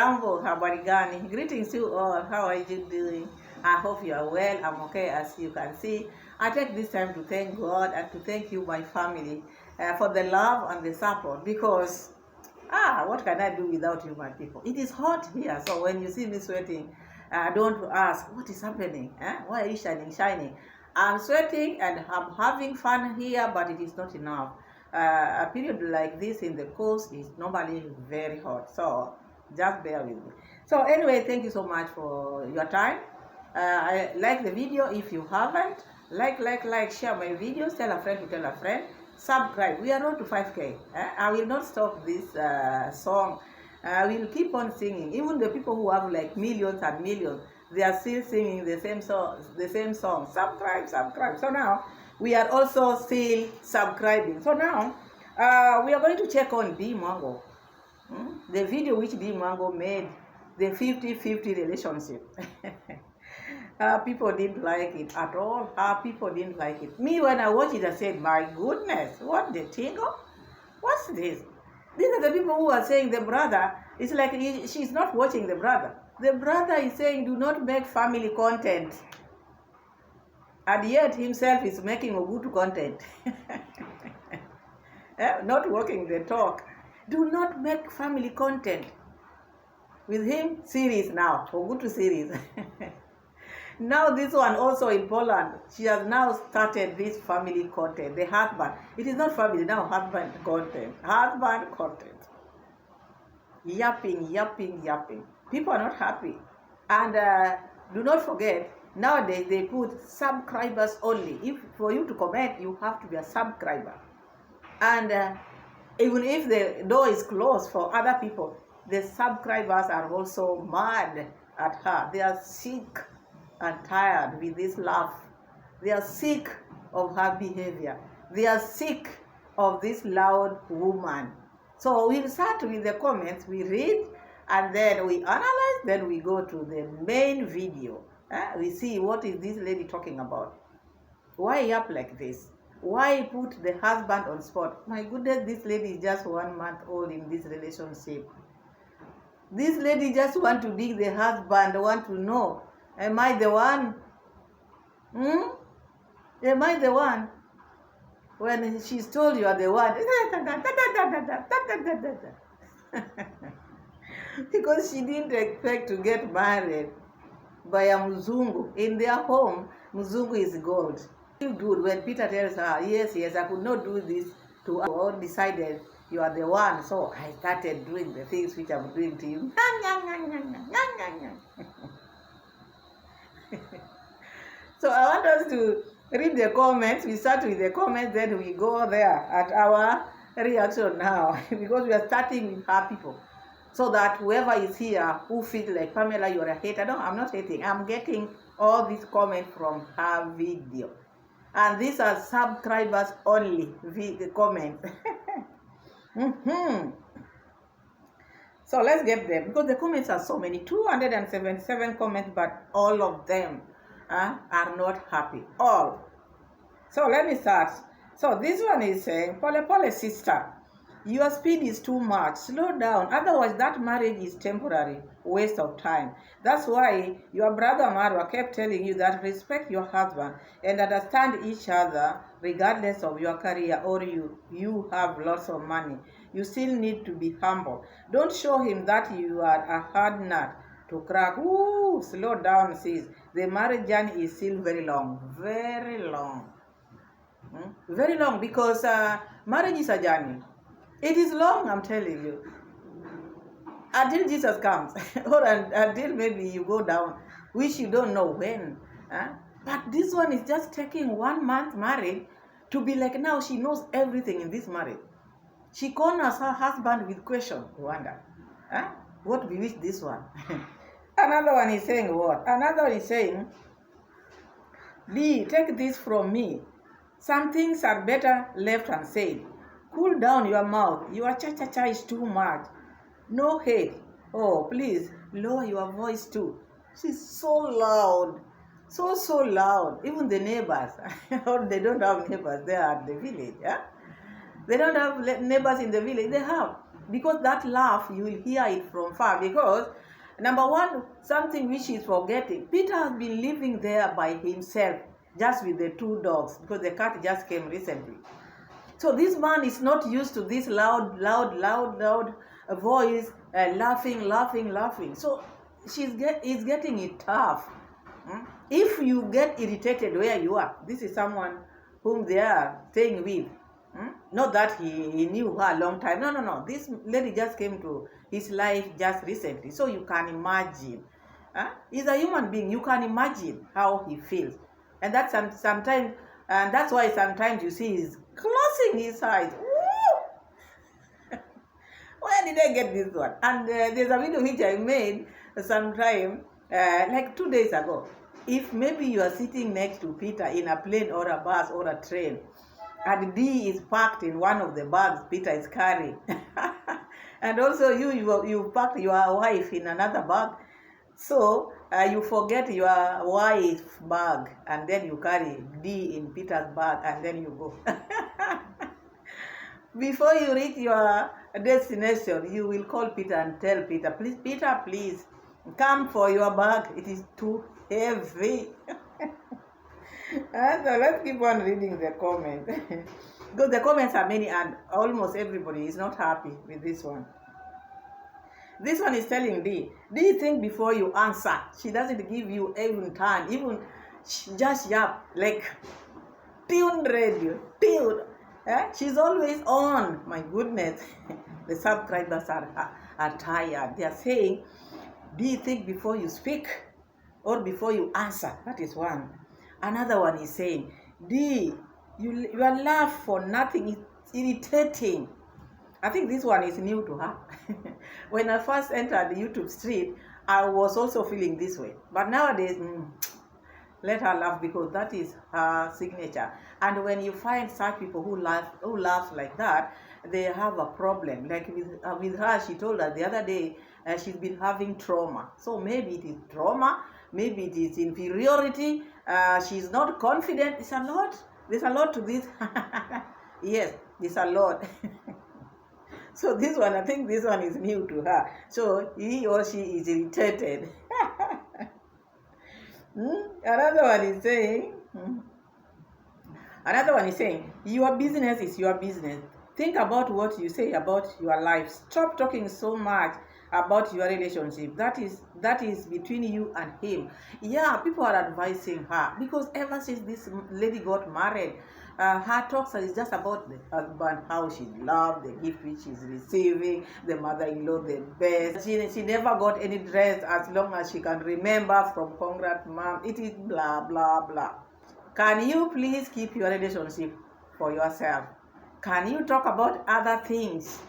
Jambo, Habarigani. Greetings to all. How are you doing? I hope you are well. I'm okay, as you can see. I take this time to thank God and to thank you, my family, for the love and the support, because what can I do without you, my people? It is hot here, so when you see me sweating, don't ask, what is happening? Why are you shining? I'm sweating and I'm having fun here, but it is not enough. A period like this in the coast is normally very hot, so just bear with me. So anyway, thank you so much for your time. I like the video. If you haven't, like, share my videos, tell a friend to tell a friend, subscribe. We are on to 5K. I will not stop this song. I will keep on singing. Even the people who have like millions and millions, they are still singing the same song. Subscribe. So now we are also still subscribing. So now we are going to check on Dee Mwango. The video which Dee Mwango made, the 50-50 relationship. People didn't like it at all. People didn't like it. Me, when I watched it, I said, my goodness, what the tingle? What's this? These are the people who are saying the brother, it's like she's not watching the brother. The brother is saying, do not make family content. And yet himself is making a good content. Not walking the talk. Do not make family content. With him, series now, Ogutu series. Now this one also in Poland, she has now started this family content. The husband, it is not family now, husband content. Yapping. People are not happy. And do not forget, nowadays they put subscribers only. If for you to comment, you have to be a subscriber. And even if the door is closed for other people, the subscribers are also mad at her. They are sick and tired with this laugh. They are sick of her behavior. They are sick of this loud woman. So we'll start with the comments, we read, and then we analyze, then we go to the main video. We see what is this lady talking about. Why yap like this? Why put the husband on spot? My goodness, this lady is just 1 month old in this relationship. This lady just want to dig the husband, want to know, am I the one? Am I the one? When she's told you are the one. Because she didn't expect to get married by a Mzungu. In their home, Mzungu is gold. Feel good when Peter tells her, yes, I could not do this to her. Or decided you are the one, so I started doing the things which I'm doing to you. So I want us to read the comments. We start with the comments, then we go there at our reaction now. Because we are starting with her people. So that whoever is here who feels like, Pamela, you're a hater. No, I'm not hating. I'm getting all these comments from her video. And these are subscribers only, the comments. So let's get them, because the comments are so many, 277 comments, but all of them are not happy, all. So let me start. So this one is saying, Pole sister, your speed is too much, slow down, otherwise that marriage is temporary, waste of time. That's why your brother Marwa kept telling you that respect your husband and understand each other regardless of your career, or you have lots of money. You still need to be humble. Don't show him that you are a hard nut to crack. Ooh, slow down, sis. The marriage journey is still very long. Very long. Very long, because marriage is a journey. It is long, I'm telling you. Until Jesus comes. Or until maybe you go down, which you don't know when. But this one is just taking 1 month married to be like, now she knows everything in this marriage. She corners her husband with questions. Wonder. What bewitched this one? Another one is saying what? Another one is saying, B, take this from me. Some things are better left unsaid. Cool down your mouth. Your cha-cha-cha is too much. No hate. Oh, please, lower your voice too. She's so loud. So loud. Even the neighbors. Or they don't have neighbors there at the village. They don't have neighbors in the village. They have. because that laugh, you will hear it from far. Because, number one, something which he's forgetting, Peter has been living there by himself, just with the 2 dogs, because the cat just came recently. So this man is not used to this loud voice, laughing. So he's getting it tough. If you get irritated where you are, this is someone whom they are staying with. Not that he knew her a long time. No. This lady just came to his life just recently. So you can imagine. He's a human being. You can imagine how he feels. And that's sometimes, and that's why sometimes you see he's closing his eyes. Where did I get this one? And there's a video which I made sometime, like 2 days ago. If maybe you are sitting next to Peter in a plane or a bus or a train, and Dee is packed in one of the bags Peter is carrying, and also you packed your wife in another bag, so you forget your wife's bag, and then you carry Dee in Peter's bag, and then you go. Before you reach your destination, you will call Peter and tell Peter, Peter, please come for your bag. It is too heavy. So let's keep on reading the comments. Because the comments are many and almost everybody is not happy with this one. This one is telling Dee, think before you answer. She doesn't give you even time, even just yap, like tune radio, tune. She's always on. My goodness, the subscribers are tired. They are saying, Dee, think before you speak or before you answer. That is one. Another one is saying, Dee, your laugh for nothing is irritating. I think this one is new to her. When I first entered the YouTube street, I was also feeling this way. But nowadays, let her laugh, because that is her signature. And when you find such people who laugh like that, they have a problem. Like with her, she told us the other day, she's been having trauma. So maybe it is trauma, maybe it is inferiority. She's not confident. It's a lot. There's a lot to this. Yes, there's a lot. So this one, I think this one is new to her. So he or she is irritated. Another one is saying, your business is your business. Think about what you say about your life. Stop talking so much about your relationship. That is between you and him. Yeah, people are advising her, because ever since this lady got married, her talks is just about the husband, how she's loved, the gift which she's receiving, the mother-in-law, the best. She never got any dress as long as she can remember from Congrats Mom. It is blah, blah, blah. Can you please keep your relationship for yourself? Can you talk about other things?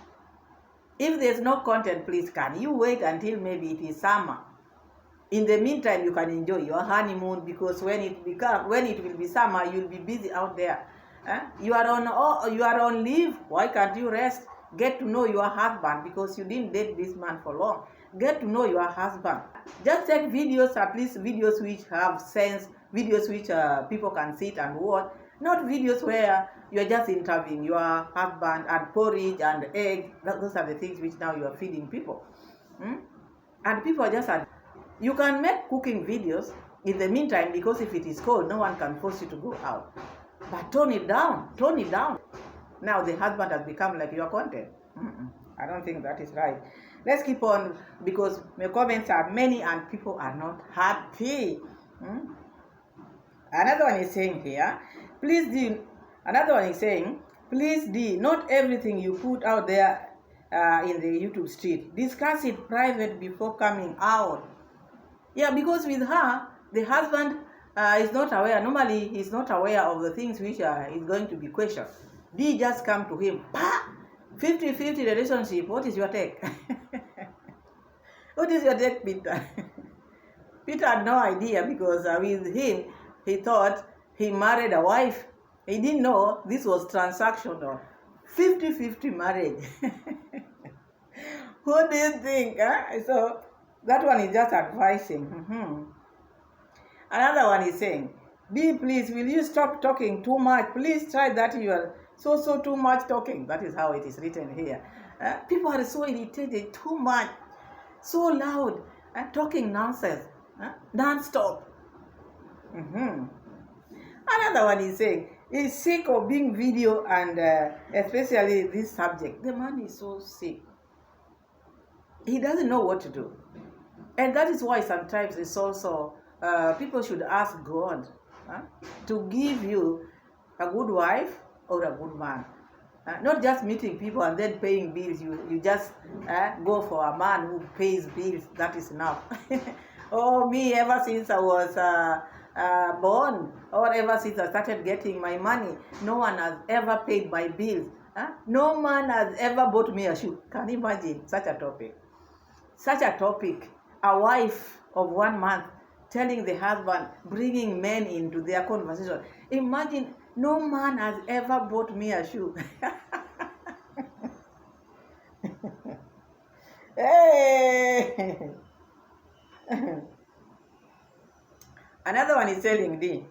If there's no content, please, can you wait until maybe it is summer? In the meantime, you can enjoy your honeymoon, because when it will be summer, you'll be busy out there. You are on leave. Why can't you rest? Get to know your husband, because you didn't date this man for long. Get to know your husband. Just take videos, at least videos which have sense, videos which people can sit and watch. Not videos where you are just interviewing your husband and porridge and egg. Those are the things which now you are feeding people. And people are just... You can make cooking videos in the meantime, because if it is cold, no one can force you to go out. But tone it down. Now the husband has become like your content. I don't think that is right. Let's keep on, because my comments are many and people are not happy. Another one is saying here, please Dee. Another one is saying, please Dee, not everything you put out there in the YouTube street. Discuss it private before coming out. Yeah, because with her, the husband is not aware. Normally, he's not aware of the things which is going to be questioned. Dee just come to him. 50-50 relationship. What is your take? What is your take, Peter? Peter had no idea, because with him, he thought he married a wife. He didn't know this was transactional. 50-50 marriage. What do you think? So that one is just advising. Another one is saying, Dee, please, will you stop talking too much? Please try that. You are so too much talking. That is how it is written here. People are so irritated, too much, so loud, talking nonsense, non-stop. Another one is saying, he's sick of being video and especially this subject. The man is so sick. He doesn't know what to do. And that is why sometimes it's also, people should ask God to give you a good wife or a good man. Not just meeting people and then paying bills. You just go for a man who pays bills. That is enough. Oh, me, ever since I was born, or ever since I started getting my money, no one has ever paid my bills. No man has ever bought me a shoe. Can you imagine such a topic? Such a topic. A wife of 1 month telling the husband, bringing men into their conversation. Imagine, no man has ever bought me a shoe. Hey! Another one is telling Dee,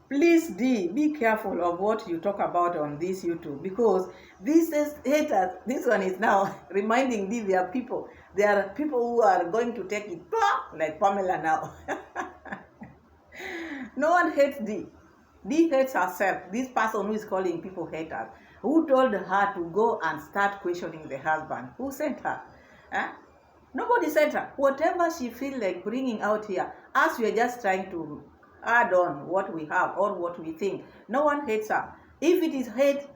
please Dee, be careful of what you talk about on this YouTube, because this is haters. This one is now reminding Dee there are people who are going to take it like Pamela now. No one hates Dee. Dee hates herself. This person who is calling people haters, who told her to go and start questioning the husband, who sent her? Nobody sent her. Whatever she feels like bringing out here, as we are just trying to add on what we have or what we think. No one hates her. If it is hate,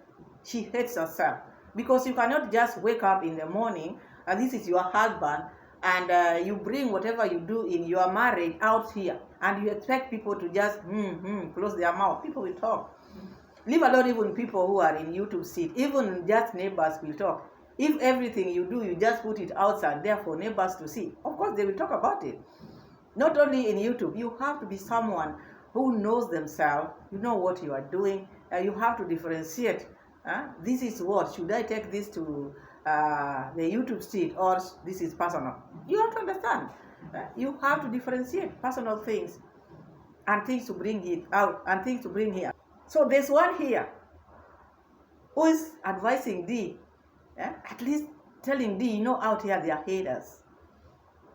she hates herself. Because you cannot just wake up in the morning, and this is your husband, and you bring whatever you do in your marriage out here, and you expect people to just close their mouth. People will talk. Leave alone even people who are in YouTube seat. Even just neighbors will talk. If everything you do, you just put it outside there for neighbors to see, of course they will talk about it. Not only in YouTube, you have to be someone who knows themselves. You know what you are doing. You have to differentiate. This is what, should I take this to the YouTube street, or this is personal? You have to understand. You have to differentiate personal things and things to bring it out and things to bring here. So there's one here who is advising Dee, at least telling Dee, out here they are haters.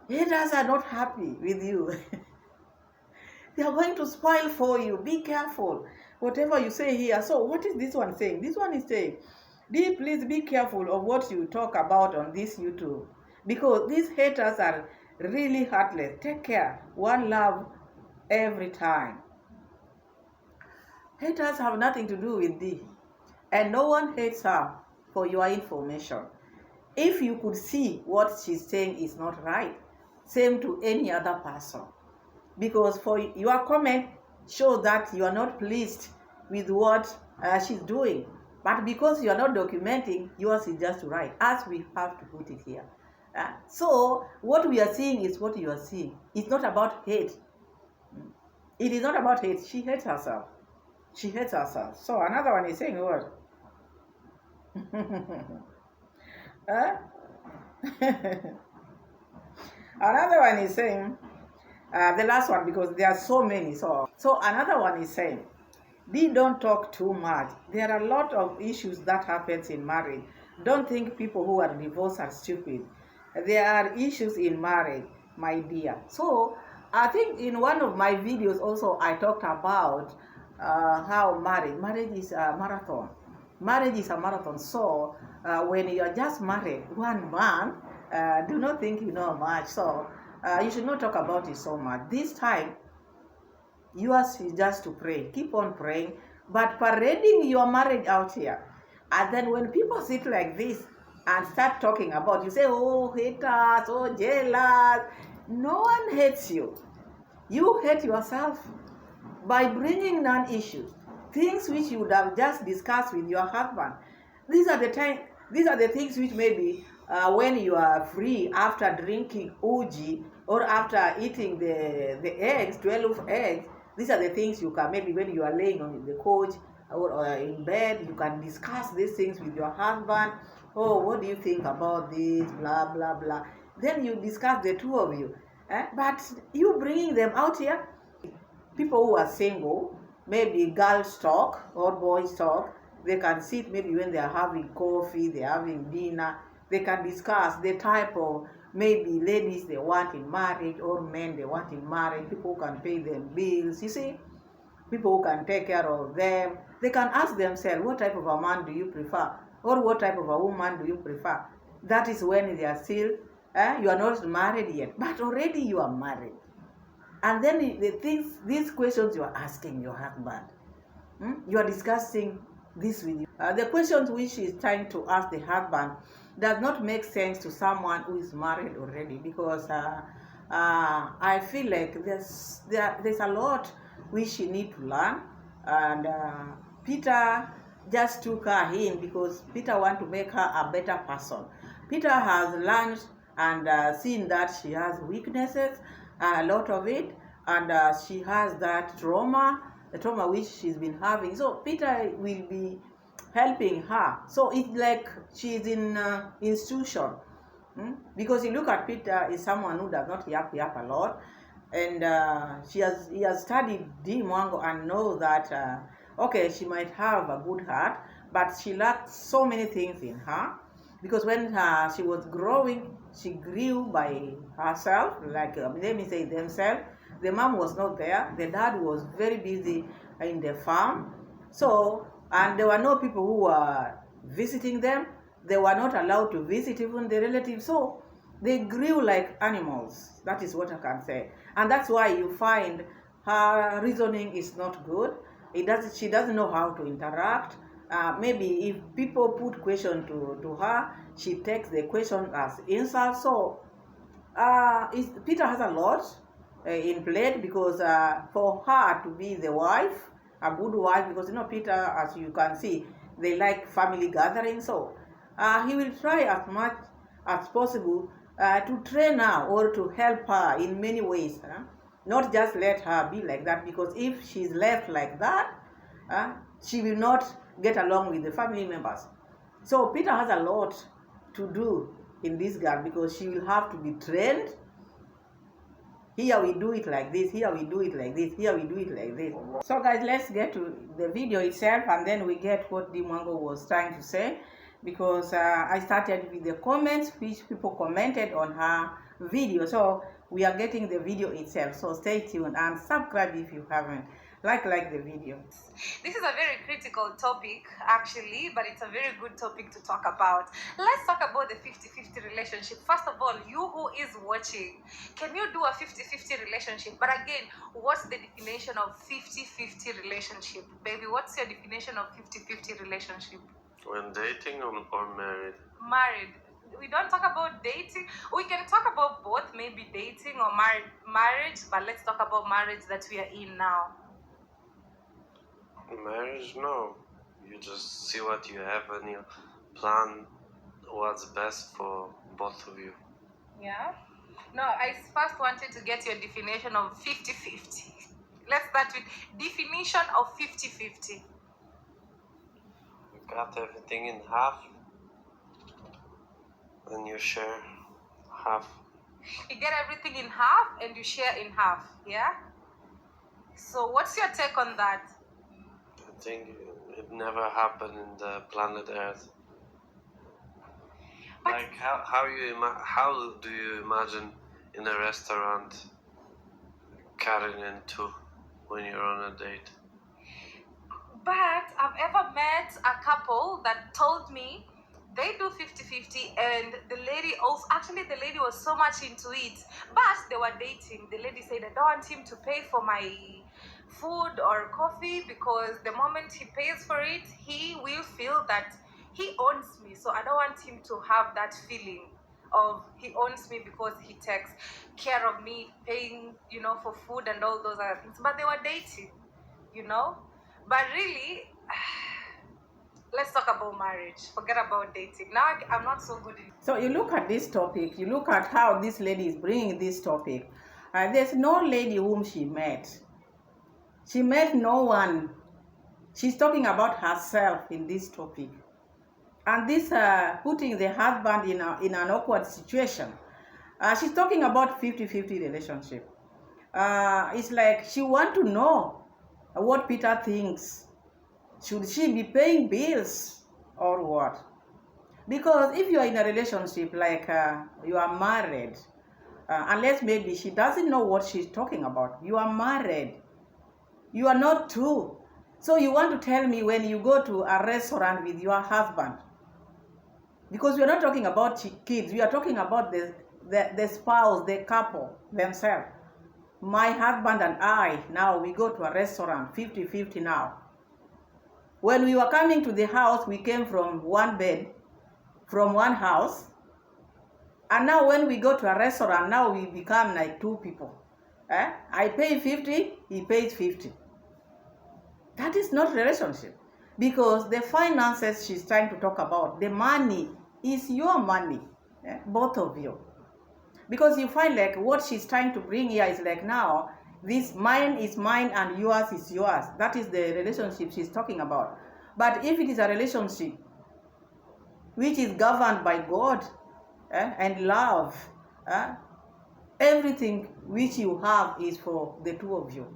Haters are not happy with you. They are going to spoil for you. Be careful. Whatever you say here. So what is this one saying? This one is saying, Dee, please be careful of what you talk about on this YouTube, because these haters are really heartless. Take care. One love every time. Haters have nothing to do with Dee, and no one hates her. For your information, if you could see what she's saying is not right, same to any other person, because for your comment shows that you are not pleased with what she's doing, but because you are not documenting, yours is just right, as we have to put it here. So what we are seeing is what you are seeing. It's not about hate. It is not about hate. She hates herself. She hates herself. So another one is saying what? Another one is saying, the last one, because there are so many. So another one is saying, Dee, don't talk too much. There are a lot of issues that happens in marriage. Don't think people who are divorced are stupid. There are issues in marriage, my dear. So I think in one of my videos also I talked about how marriage is a marathon. Marriage is a marathon. So when you are just married 1 month, do not think you know much. So you should not talk about it so much. This time, yours is just to pray. Keep on praying, but parading your marriage out here. And then when people sit like this and start talking about, you say, oh, haters, oh, jealous. No one hates you. You hate yourself by bringing non-issues, things which you would have just discussed with your husband. These are the things which maybe when you are free after drinking uji or after eating the eggs, 12 eggs, these are the things you can, maybe when you are laying on the couch or in bed, you can discuss these things with your husband. Oh, what do you think about this? Blah, blah, blah. Then you discuss, the two of you. But you bringing them out here, people who are single, maybe girls talk or boys talk, they can sit maybe when they are having coffee, they are having dinner, they can discuss the type of maybe ladies they want in marriage or men they want in marriage, people who can pay them bills, you see, people who can take care of them. They can ask themselves, what type of a man do you prefer? Or what type of a woman do you prefer? That is when they are still, you are not married yet, but already you are married. And then these questions you are asking your husband, you are discussing this with you. The questions which is trying to ask the husband does not make sense to someone who is married already, because I feel like there's a lot which she need to learn, and Peter just took her in because Peter want to make her a better person. Peter has learned and seen that she has weaknesses, a lot of it, and she has that trauma, the trauma which she's been having. So Peter will be helping her. So it's like she's in institution. Because you look at Peter is someone who does not yap a lot, and he has studied Dee Mwango and know that okay, she might have a good heart, but she lacked so many things in her, because when she was growing, she grew by herself, like let me say themselves. The mom was not there, the dad was very busy in the farm, so, and there were no people who were visiting them. They were not allowed to visit even the relatives, so they grew like animals. That is what I can say. And that's why you find her reasoning is not good. She doesn't know how to interact. Maybe if people put question to her, she takes the question as insult. So Peter has a lot in play, because for her to be the wife, a good wife, because Peter, as you can see, they like family gatherings. So he will try as much as possible to train her or to help her in many ways. Not just let her be like that, because if she's left like that, she will not get along with the family members. So Peter has a lot to do in this girl, because she will have to be trained. Here we do it like this, here we do it like this, here we do it like this. So guys, let's get to the video itself, and then we get what Dee Mwango was trying to say, because I started with the comments which people commented on her video. So we are getting the video itself, so stay tuned and subscribe if you haven't. Like the video. This is a very critical topic actually, but it's a very good topic to talk about. Let's talk about the 50-50 relationship. First of all, you who is watching, can you do a 50-50 relationship? But again, what's the definition of 50-50 relationship? Baby, what's your definition of 50-50 relationship? When dating or married? Married. We don't talk about dating. We can talk about both, maybe dating or marriage, but let's talk about marriage that we are in now. Marriage, no. You just see what you have and you plan what's best for both of you. Yeah? No, I first wanted to get your definition of 50-50. Let's start with definition of 50-50. You got everything in half and you share half. You get everything in half and you share in half, yeah? So what's your take on that? I think it never happened in the planet Earth. But like how do you imagine in a restaurant cutting in two when you're on a date? But I've ever met a couple that told me they do 50-50, and the lady also, actually the lady was so much into it, but they were dating. The lady said, I don't want him to pay for my food or coffee, because the moment he pays for it, he will feel that he owns me. So I don't want him to have that feeling of he owns me because he takes care of me, paying, for food and all those other things. But they were dating, But really, let's talk about marriage. Forget about dating. Now I'm not so good in it. So you look at this topic, you look at how this lady is bringing this topic. There's no lady whom she met. She met no one. She's talking about herself in this topic. And this putting the husband in an awkward situation. She's talking about 50-50 relationship. It's like she wants to know what Peter thinks. Should she be paying bills or what? Because if you are in a relationship, like you are married, unless maybe she doesn't know what she's talking about, you are married, you are not two. So you want to tell me when you go to a restaurant with your husband, because we are not talking about kids, we are talking about the spouse, the couple themselves. My husband and I, now we go to a restaurant, 50-50 now. When we were coming to the house, we came from one bed, from one house. And now when we go to a restaurant, now we become like two people. I pay 50, he pays 50. That is not relationship. Because the finances she's trying to talk about, the money is your money, both of you. Because you find like what she's trying to bring here is like now, this mine is mine and yours is yours. That is the relationship she's talking about. But if it is a relationship which is governed by God and love, everything which you have is for the two of you.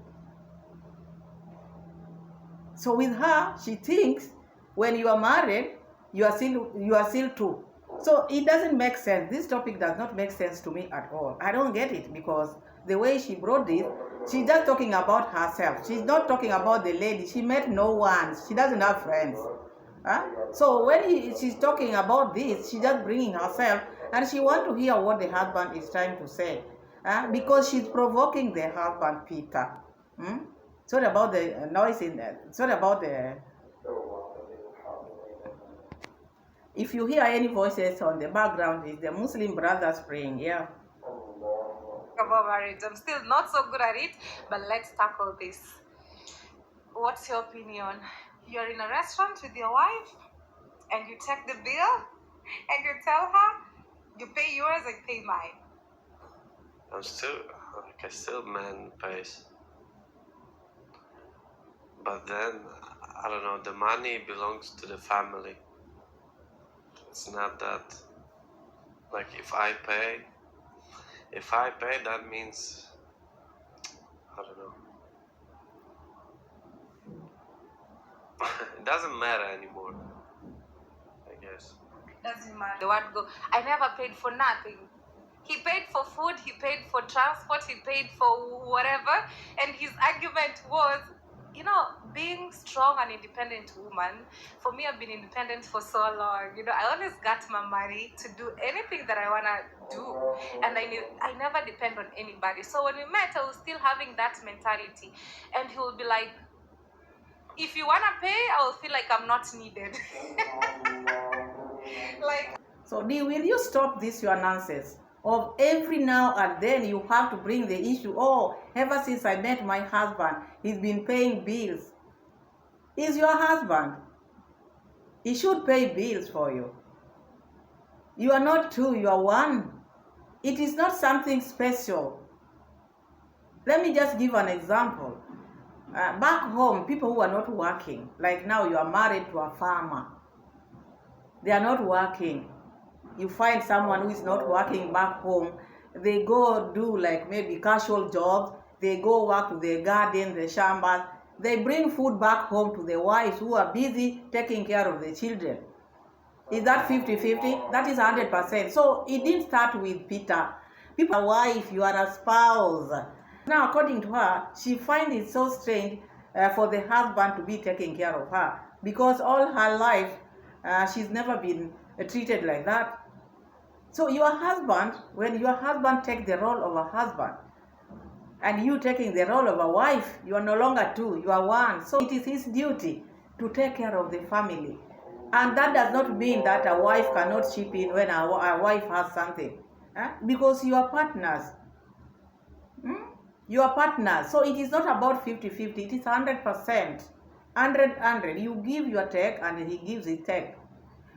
So with her, she thinks when you are married, you are still two. So it doesn't make sense. This topic does not make sense to me at all. I don't get it, because the way she brought this, she's just talking about herself. She's not talking about the lady. She met no one. She doesn't have friends. So when she's talking about this, she's just bringing herself, and she wants to hear what the husband is trying to say, because she's provoking the husband, Peter. Sorry about the noise in there. Sorry about the... If you hear any voices on the background, it's the Muslim brothers praying, yeah. About marriage, I'm still not so good at it, but let's tackle this. What's your opinion? You're in a restaurant with your wife, and you take the bill, and you tell her, you pay yours, I pay mine. Man pays. But then, I don't know, the money belongs to the family. It's not that, like, if I pay, that means, I don't know. It doesn't matter anymore, I guess. Doesn't matter. The word go, I never paid for nothing. He paid for food, he paid for transport, he paid for whatever. And his argument was, you know, being strong and independent woman, for me, I've been independent for so long. You know, I always got my money to do anything that I want to do. And I never depend on anybody. So when we met, I was still having that mentality. And he would be like, if you want to pay, I will feel like I'm not needed. Like. So Dee, will you stop this your nonsense? Of every now and then you have to bring the issue, oh, ever since I met my husband, he's been paying bills. He's your husband. He should pay bills for you. You are not two, you are one. It is not something special. Let me just give an example. Back home, people who are not working, like now you are married to a farmer. They are not working. You find someone who is not working back home, they go do like maybe casual jobs, they go work to the garden, the shambas, they bring food back home to the wives who are busy taking care of the children. Is that 50-50? That is 100%. So it didn't start with Peter. People are a wife, you are a spouse. Now according to her, she finds it so strange for the husband to be taking care of her, because all her life she's never been treated like that. So your husband, when your husband takes the role of a husband, and you taking the role of a wife, you are no longer two, you are one. So it is his duty to take care of the family. And that does not mean that a wife cannot chip in when a wife has something. Because you are partners. You are partners. So it is not about 50-50, it is 100%. 100. You give your take and he gives his take.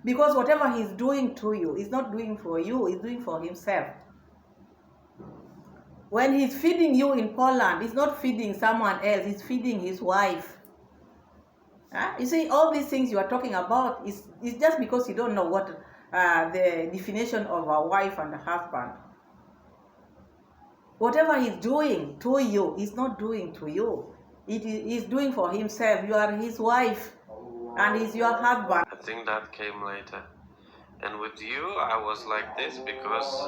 Because whatever he's doing to you, he's not doing for you, he's doing for himself. When he's feeding you in Poland, he's not feeding someone else, he's feeding his wife. You see, all these things you are talking about is just because you don't know what the definition of a wife and a husband. Whatever he's doing to you, he's not doing to you. He's doing for himself. You are his wife and he's your husband. I think that came later. And with you, I was like this because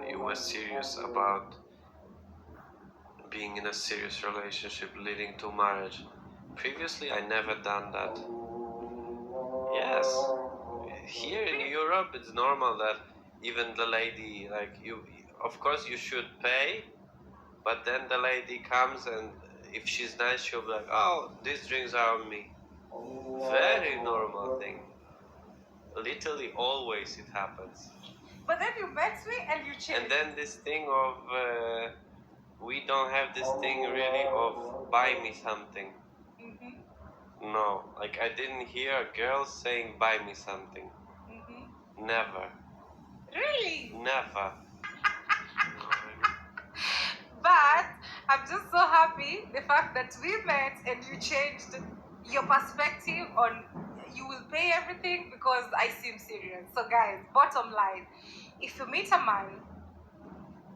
you were serious about being in a serious relationship leading to marriage. Previously, I never done that. Yes. Here in Europe, it's normal that even the lady, like you, of course you should pay, but then the lady comes and if she's nice, she'll be like, oh, these drinks are on me. Very normal thing. Literally always it happens. But then you met me and you changed. And then this thing of, we don't have this thing really of buy me something. Mm-hmm. No, like I didn't hear a girl saying buy me something. Mm-hmm. Never. Really? Never. But I'm just so happy the fact that we met and you changed your perspective on you will pay everything because I seem serious. So guys, bottom line, if you meet a man,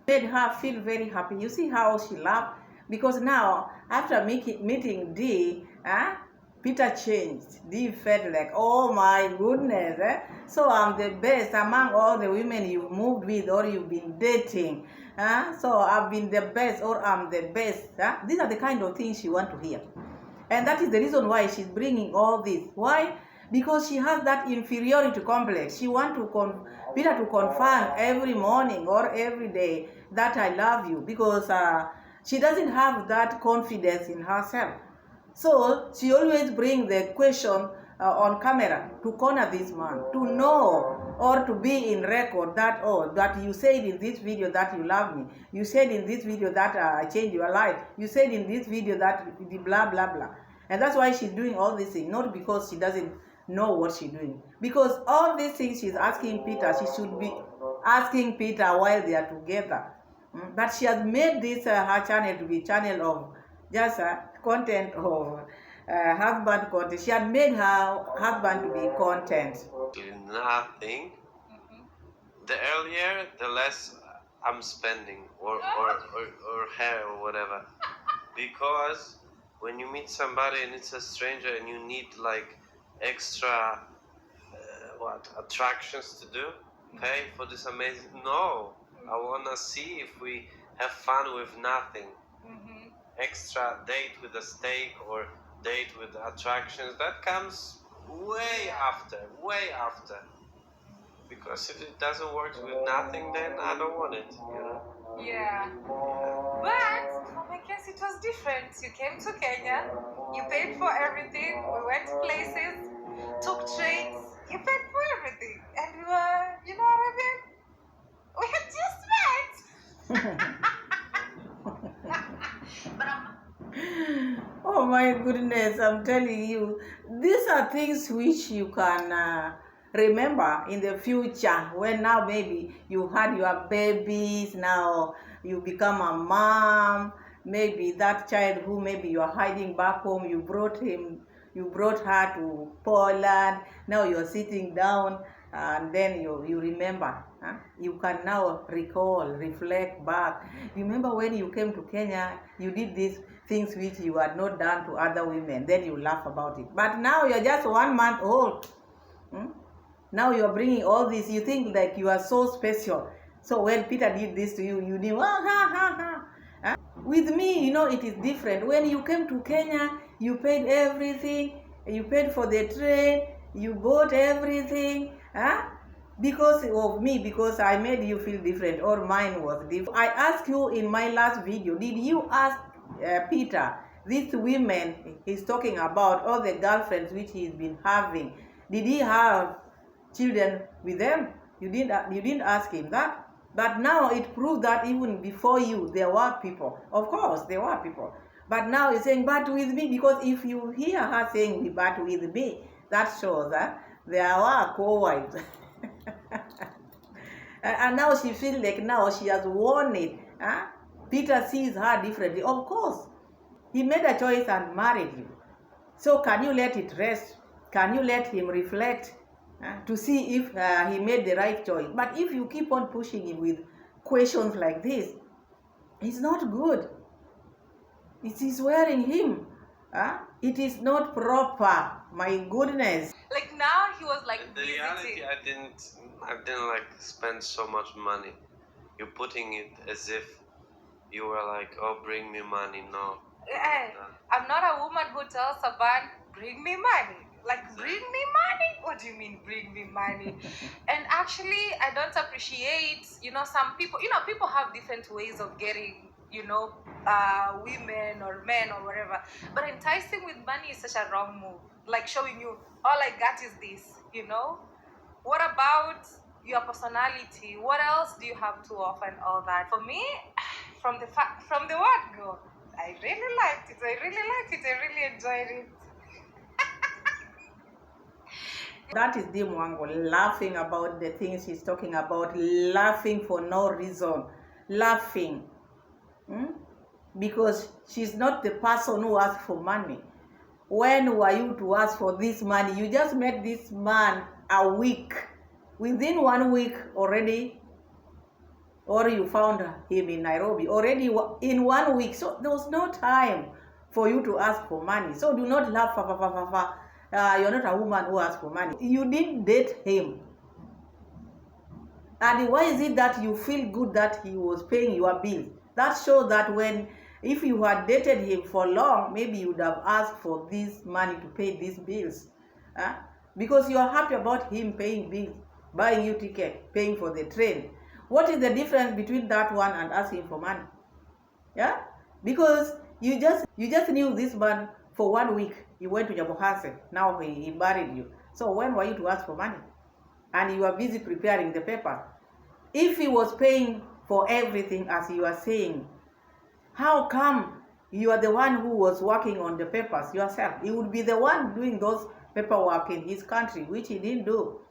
made her feel very happy. You see how she laughed? Because now, after meeting Dee, Peter changed. Dee felt like, oh my goodness. So I'm the best among all the women you've moved with or you've been dating. So I've been the best or I'm the best. These are the kind of things she wants to hear. And that is the reason why she's bringing all this. Why? Because she has that inferiority complex. She wants Peter to confirm every morning or every day that I love you, because she doesn't have that confidence in herself. So she always brings the question on camera to corner this man, to know or to be in record that, oh, that you said in this video that you love me. You said in this video that I changed your life. You said in this video that blah, blah, blah. And that's why she's doing all these things, not because she doesn't know what she's doing. Because all these things she's asking Peter, she should be asking Peter while they are together. But she has made this her channel to be channel of just content of husband content. She had made her husband to be content. Nothing. The earlier, the less I'm spending, or hair or whatever. Because when you meet somebody and it's a stranger and you need like extra attractions to do, pay for this amazing. No, I wanna see if we have fun with nothing. Extra date with a steak or date with attractions, that comes way after. Because if it doesn't work with nothing, then I don't want it, you know? Yeah. But for my case, it was different. You came to Kenya, you paid for everything, we went places, took trains, you paid for everything. And we were, you know what I mean? We had just met. But oh my goodness, I'm telling you, these are things which you can remember in the future, when now maybe you had your babies, now you become a mom, maybe that child who maybe you are hiding back home, you brought her to Poland, now you're sitting down and then you remember. You can now recall, reflect back. Remember when you came to Kenya, you did these things which you had not done to other women, then you laugh about it. But now you're just 1 month old. Now you're bringing all this, you think like you are so special. So when Peter did this to you, you knew, With me, you know, it is different. When you came to Kenya, you paid everything, you paid for the train, you bought everything, because of me, because I made you feel different, or mine was different. I asked you in my last video, did you ask Peter, these women he's talking about, all the girlfriends which he's been having, did he have children with them? You didn't ask him that. But now it proves that even before you, there were people. Of course, there were people. But now he's saying, but with me, because if you hear her saying, but with me, that shows that there were co-wives. And now she feels like now she has won it. Peter sees her differently. Of course, he made a choice and married you. So can you let it rest? Can you let him reflect to see if he made the right choice? But if you keep on pushing him with questions like this, it's not good. It is wearing him. It is not proper. My goodness. Like now he was like In the reality, I didn't like spend so much money. You're putting it as if you were like, oh, bring me money. No. Hey, I'm not a woman who tells a man, bring me money. Like, bring me money? What do you mean, bring me money? And actually, I don't appreciate, some people, people have different ways of getting, women or men or whatever. But enticing with money is such a wrong move. Like showing you, all I got is this, What about your personality? What else do you have to offer and all that? For me, from the word go, I really liked it. I really enjoyed it. That is Dee Mwango laughing about the things he's talking about, laughing for no reason, laughing. Because she's not the person who asked for money. When were you to ask for this money? You just met this man a week. Within 1 week already, or you found him in Nairobi, already in 1 week. So there was no time for you to ask for money. So do not laugh, you're not a woman who asks for money. You didn't date him. And why is it that you feel good that he was paying your bills? That shows that if you had dated him for long, maybe you would have asked for this money to pay these bills. Because you are happy about him paying bills, buying you ticket, paying for the train. What is the difference between that one and asking for money? Yeah? Because you just knew this man for 1 week. He went to Nyabohase. Now he married you. So when were you to ask for money? And you are busy preparing the paper. If he was paying for everything, as you are saying, how come you are the one who was working on the papers yourself? He would be the one doing those paperwork in his country, which he didn't do.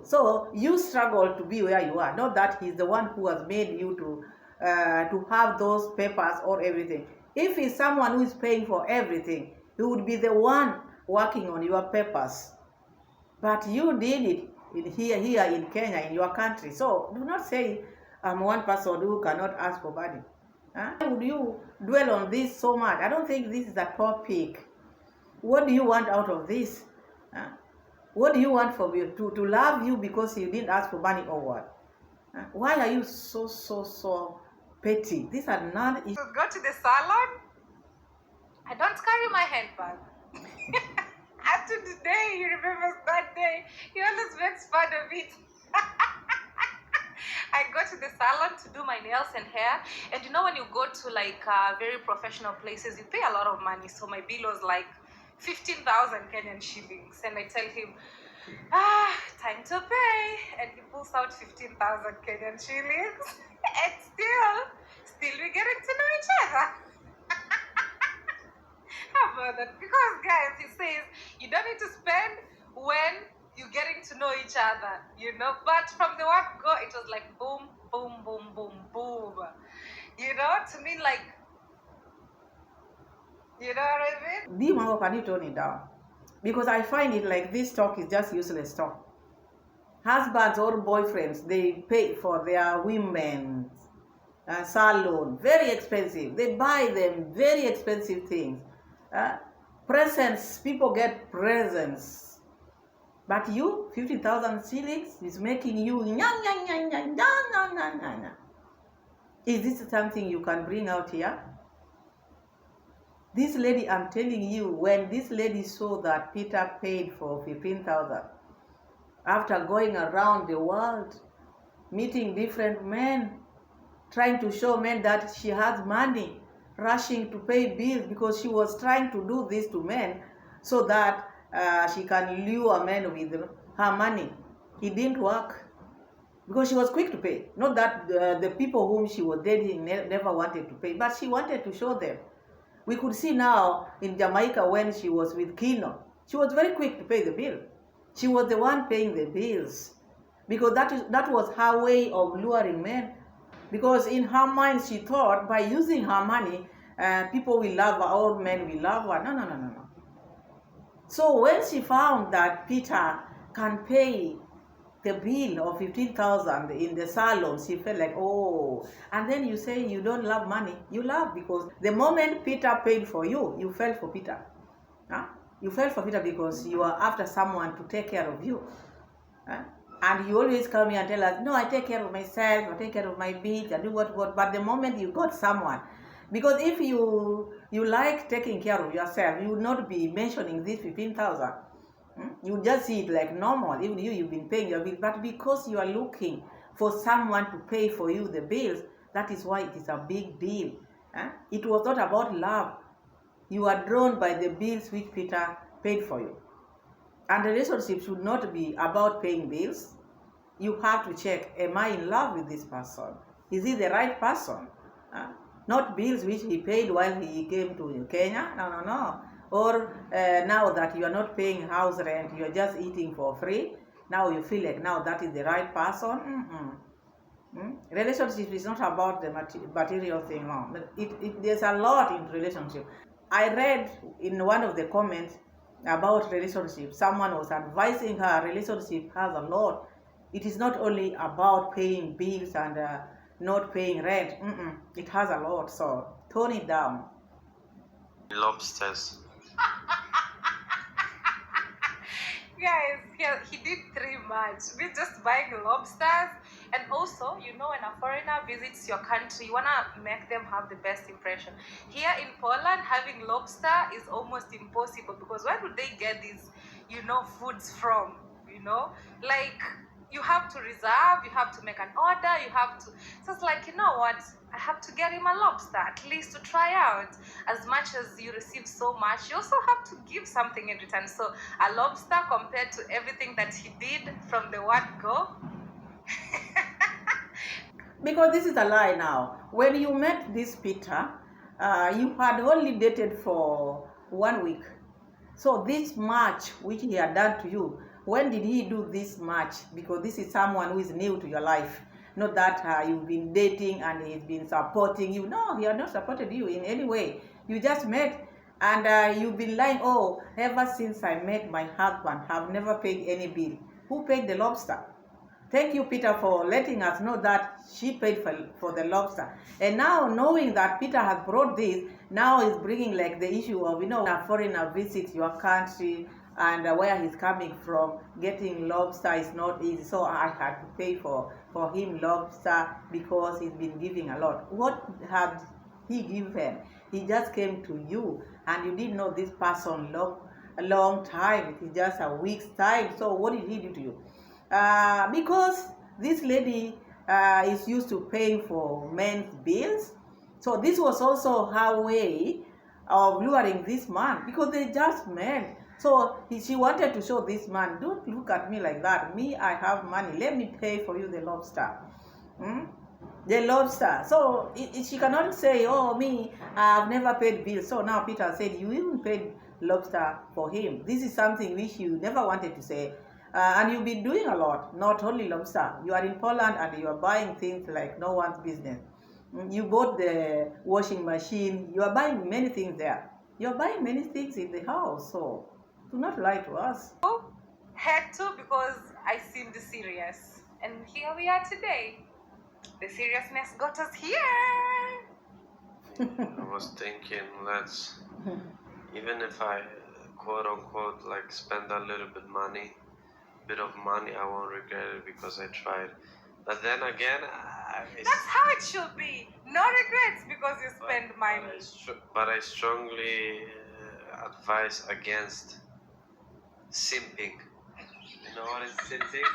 So you struggle to be where you are. Not that he's the one who has made you to have those papers or everything. If he's someone who is paying for everything, he would be the one working on your papers. But you did it here in Kenya, in your country. So do not say I'm one person who cannot ask for money. Why would you dwell on this so much? I don't think this is a topic. What do you want out of this? What do you want from you? To love you because you didn't ask for money or what? Why are you so petty? These are not issues. To go to the salon, I don't carry my handbag. Up to today, he remembers that day. He always makes fun of it. I go to the salon to do my nails and hair. And when you go to very professional places, you pay a lot of money. So my bill was like 15,000 Kenyan shillings. And I tell him, time to pay. And he pulls out 15,000 Kenyan shillings. And still we're getting to know each other. How about that? Because guys, he says, you don't need to spend when you're getting to know each other, But from the word go, it was like boom, boom, boom, boom, boom. To me, what I mean? Dee Mwango, can you tone it down? Because I find it like this talk is just useless talk. Husbands or boyfriends, they pay for their women's salon, very expensive. They buy them very expensive things. Presents, people get presents. But you, 50,000 shillings is making you Is this something you can bring out here? This lady, I'm telling you, when this lady saw that Peter paid for 15,000, after going around the world, meeting different men, trying to show men that she has money, rushing to pay bills because she was trying to do this to men so that she can lure men with her money. It didn't work because she was quick to pay. Not that the people whom she was dating never wanted to pay, but she wanted to show them. We could see now in Jamaica when she was with Kino, she was very quick to pay the bill. She was the one paying the bills because that was her way of luring men. Because in her mind she thought by using her money, people will love her, all men will love her. No. So when she found that Peter can pay the bill of 15,000 in the salon, she felt like, oh. And then you say you don't love money. You love, because the moment Peter paid for you, you fell for Peter. Huh? You fell for Peter because you are after someone to take care of you. Huh? And you always come here and tell us, no, I take care of myself, I take care of my bills, I do what. But the moment you got someone, because if you like taking care of yourself, you would not be mentioning this 15,000. You just see it like normal. Even you've been paying your bill, but because you are looking for someone to pay for you the bills, that is why it is a big deal. It was not about love. You are drawn by the bills which Peter paid for you. And the relationship should not be about paying bills. You have to check, am I in love with this person? Is he the right person? Not bills which he paid while he came to Kenya. No. Or now that you are not paying house rent, you are just eating for free. Now you feel like now that is the right person. Relationship is not about the material thing. No. There's a lot in relationship. I read in one of the comments about relationship, someone was advising her relationship has a lot. It is not only about paying bills and not paying rent. It has a lot, so tone it down. Lobsters. Guys, he did 3 months. We're just buying lobsters. And also, when a foreigner visits your country, you want to make them have the best impression. Here in Poland, having lobster is almost impossible, because where do they get these, foods from? Like, you have to reserve, you have to make an order, you have to. So it's like, you know what? I have to get him a lobster, at least to try out. As much as you receive so much, you also have to give something in return. So a lobster compared to everything that he did from the word go. Because this is a lie now. When you met this Peter, you had only dated for 1 week. So this much which he had done to you, when did he do this much? Because this is someone who is new to your life. Not that you've been dating and he's been supporting you. No, he has not supported you in any way. You just met and you've been lying, oh, ever since I met my husband, I've never paid any bill. Who paid the lobster? Thank you, Peter, for letting us know that she paid for the lobster. And now, knowing that Peter has brought this, now is bringing like the issue of, a foreigner visits your country and where he's coming from, getting lobster is not easy. So I had to pay for him lobster because he's been giving a lot. What had he given? He just came to you and you didn't know this person a long time. It is just a week's time. So what did he do to you? Because this lady is used to paying for men's bills. So this was also her way of luring this man, because they just met. So she wanted to show this man, don't look at me like that. Me, I have money. Let me pay for you the lobster. The lobster. So she cannot say, oh, me, I've never paid bills. So now Peter said, you even paid lobster for him. This is something which you never wanted to say. And you've been doing a lot, not only lobster. You are in Poland and you are buying things like no one's business. You bought the washing machine. You are buying many things there. You are buying many things in the house. So do not lie to us. Had to, because I seemed serious. And here we are today. The seriousness got us here. I was thinking, even if I quote unquote like spend a little bit of money, I won't regret it because I tried. But then again, that's how it should be. No regrets because you spend money. But I strongly advise against simping. You know what is simping?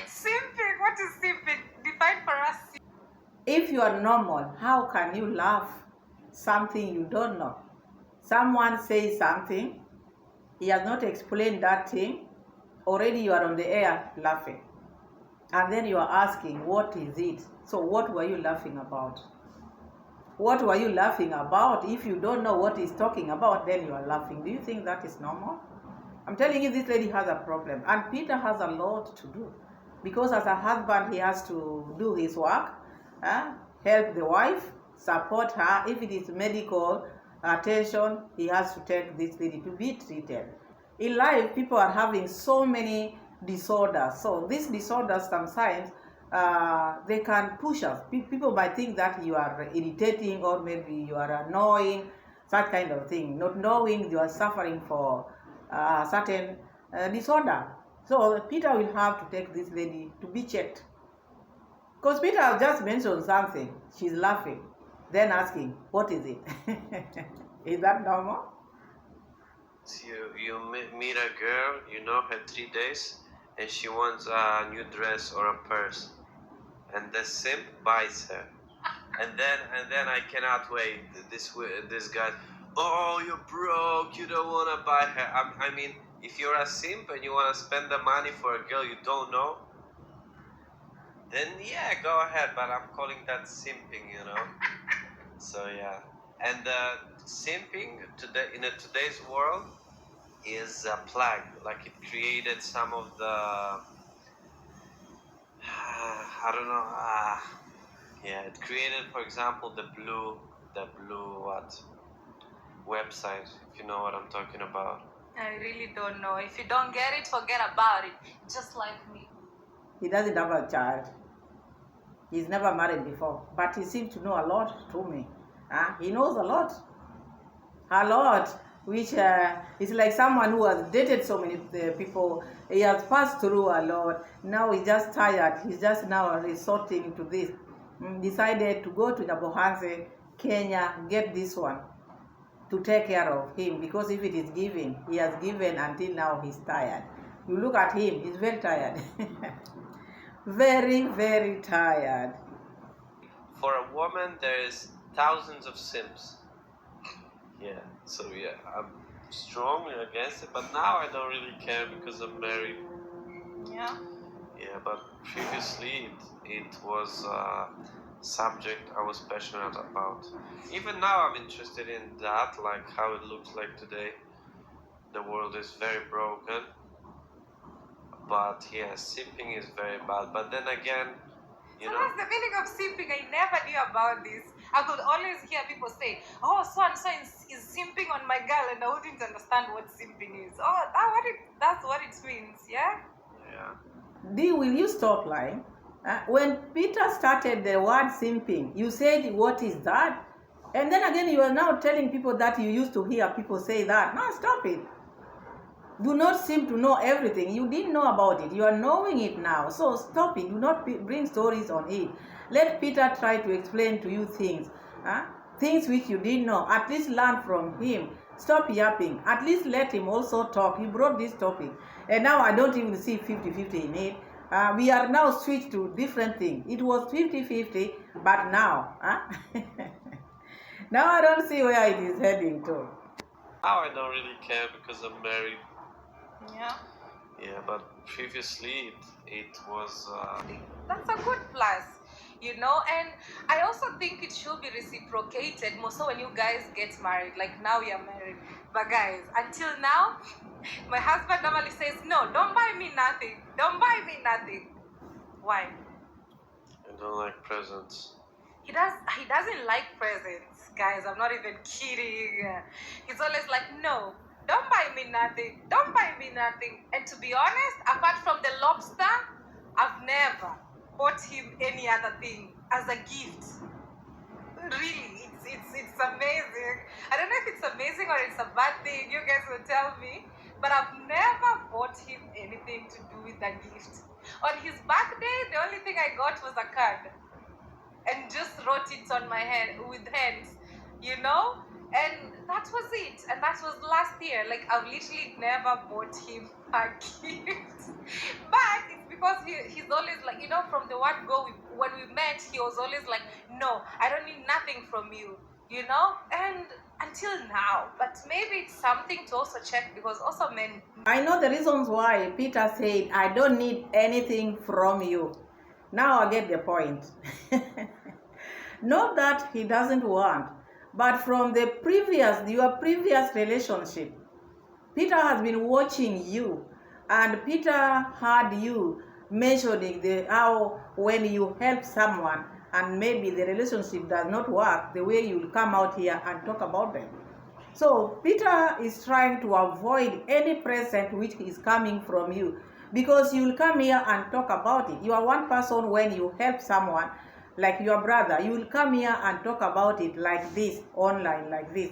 Simping? What is simping? Define for us. If you are normal, how can you love something you don't know? Someone says something, he has not explained that thing, already you are on the air laughing. And then you are asking, what is it? So what were you laughing about? What were you laughing about? If you don't know what he's talking about, then you are laughing. Do you think that is normal? I'm telling you, this lady has a problem. And Peter has a lot to do. Because as a husband, he has to do his work, help the wife, support her. If it is medical attention, he has to take this lady to be treated. in life, people are having so many disorders. So these disorders sometimes they can push us. People might think that you are irritating or maybe you are annoying, that kind of thing, not knowing you are suffering for certain disorder. So Peter will have to take this lady to be checked. Because Peter has just mentioned something. She's laughing, then asking, what is it? Is that normal? So you meet a girl, you know her 3 days, and she wants a new dress or a purse, and the simp buys her, and then I cannot wait. This guy, oh, you're broke, you don't want to buy her. I mean, if you're a simp and you want to spend the money for a girl you don't know, then yeah, go ahead. But I'm calling that simping, you know. So yeah, and simping today in today's world is a plague. Like it created some of the I don't know. Yeah, it created, for example, the blue what website? If you know what I'm talking about. I really don't know. If you don't get it, forget about it. Just like me. He doesn't have a child. He's never married before, but he seems to know a lot to me. He knows a lot, which is like someone who has dated so many people. He has passed through a lot. Now he's just tired. He's just now resorting to this. Decided to go to Nyabohanse, Kenya, get this one to take care of him, because if it is given, he has given until now. He's tired. You look at him, he's very tired. Very, very tired. For a woman, there is thousands of simps. Yeah, so yeah, I'm strongly against it, but now I don't really care because I'm married. Yeah. Yeah, but previously it was a subject I was passionate about. Even now I'm interested in that, like how it looks like today. The world is very broken. But yeah, simping is very bad. But then again, you So know. that's the meaning of simping. I never knew about this. I could always hear people say, oh, so and so is simping on my girl, and I wouldn't understand what simping is. Oh, that's what it means, yeah? Yeah. Dee, will you stop lying? When Peter started the word simping, you said, what is that? And then again, you are now telling people that you used to hear people say that. No, stop it. Do not seem to know everything. You didn't know about it. You are knowing it now. So stop it. Do not bring stories on it. Let Peter try to explain to you things. Things which you didn't know. At least learn from him. Stop yapping. At least let him also talk. He brought this topic. And now I don't even see 50-50 in it. We are now switched to different things. It was 50-50, but now. Now I don't see where it is heading to. Now I don't really care because I'm married. Yeah. Yeah, but previously it was. That's a good plus, you know, and I also think it should be reciprocated more so when you guys get married. Like now you're married, but guys, until now, my husband normally says, no, don't buy me nothing. Don't buy me nothing. Why? I don't like presents. He doesn't like presents, guys. I'm not even kidding. He's always like, no, don't buy me nothing. Don't buy me nothing. And to be honest, apart from the lobster, I've never bought him any other thing as a gift. Really, it's amazing. I don't know if it's amazing or it's a bad thing. You guys will tell me. But I've never bought him anything to do with a gift. On his birthday, the only thing I got was a card. And just wrote it on my hand with hands, you know? And that was it. And that was last year. Like, I've literally never bought him a gift. But it's because he's always like, you know, from the word go, when we met, he was always like, no, I don't need nothing from you, you know? And until now. But maybe it's something to also check, because also men. I know the reasons why Peter said, I don't need anything from you. Now I get the point. Not that he doesn't want, but from your previous relationship, Peter has been watching you, and Peter heard you mentioning how when you help someone and maybe the relationship does not work, the way you will come out here and talk about them. So Peter is trying to avoid any present which is coming from you, because you will come here and talk about it. You are one person when you help someone, like your brother, you will come here and talk about it like this, online, like this.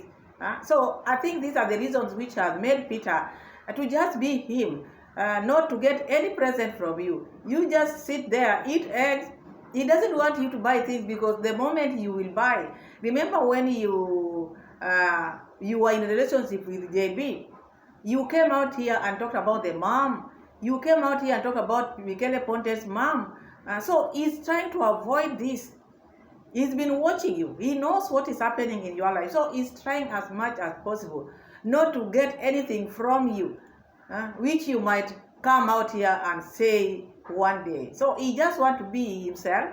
So I think these are the reasons which have made Peter to just be him, not to get any present from you. You just sit there, eat eggs. He doesn't want you to buy things, because the moment you will buy, remember when you were in a relationship with JB, you came out here and talked about the mom. You came out here and talked about Michele Ponte's mom. So he's trying to avoid this. He's been watching you. He knows what is happening in your life. So he's trying as much as possible not to get anything from you, which you might come out here and say one day. So he just wants to be himself.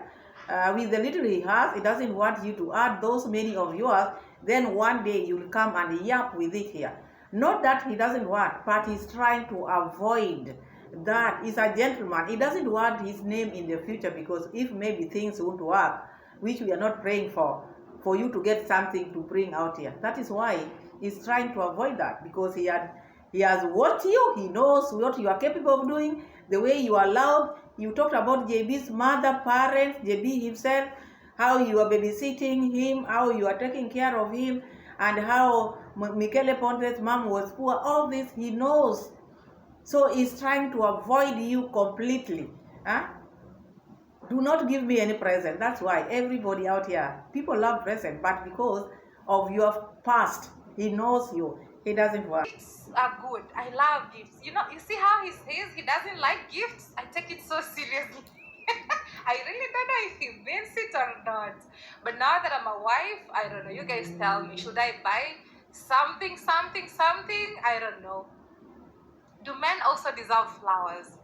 With the little he has, he doesn't want you to add those many of yours. Then one day you'll come and yap with it here. Not that he doesn't want, but he's trying to avoid that. He's a gentleman. He doesn't want his name in the future, because if maybe things won't work, which we are not praying for you to get something to bring out here. That is why he's trying to avoid that, because he has watched you. He knows what you are capable of doing, the way you are loud. You talked about JB's mother, parents, JB himself, how you are babysitting him, how you are taking care of him, and how Michele Ponte's mom was poor. All this he knows. So he's trying to avoid you completely. Do not give me any present. That's why everybody out here, people love present, but because of your past, he knows you. He doesn't want. Gifts are good. I love gifts. You see how he says he doesn't like gifts? I take it so seriously. I really don't know if he means it or not. But now that I'm a wife, I don't know. You guys tell me, should I buy something? I don't know. Do men also deserve flowers?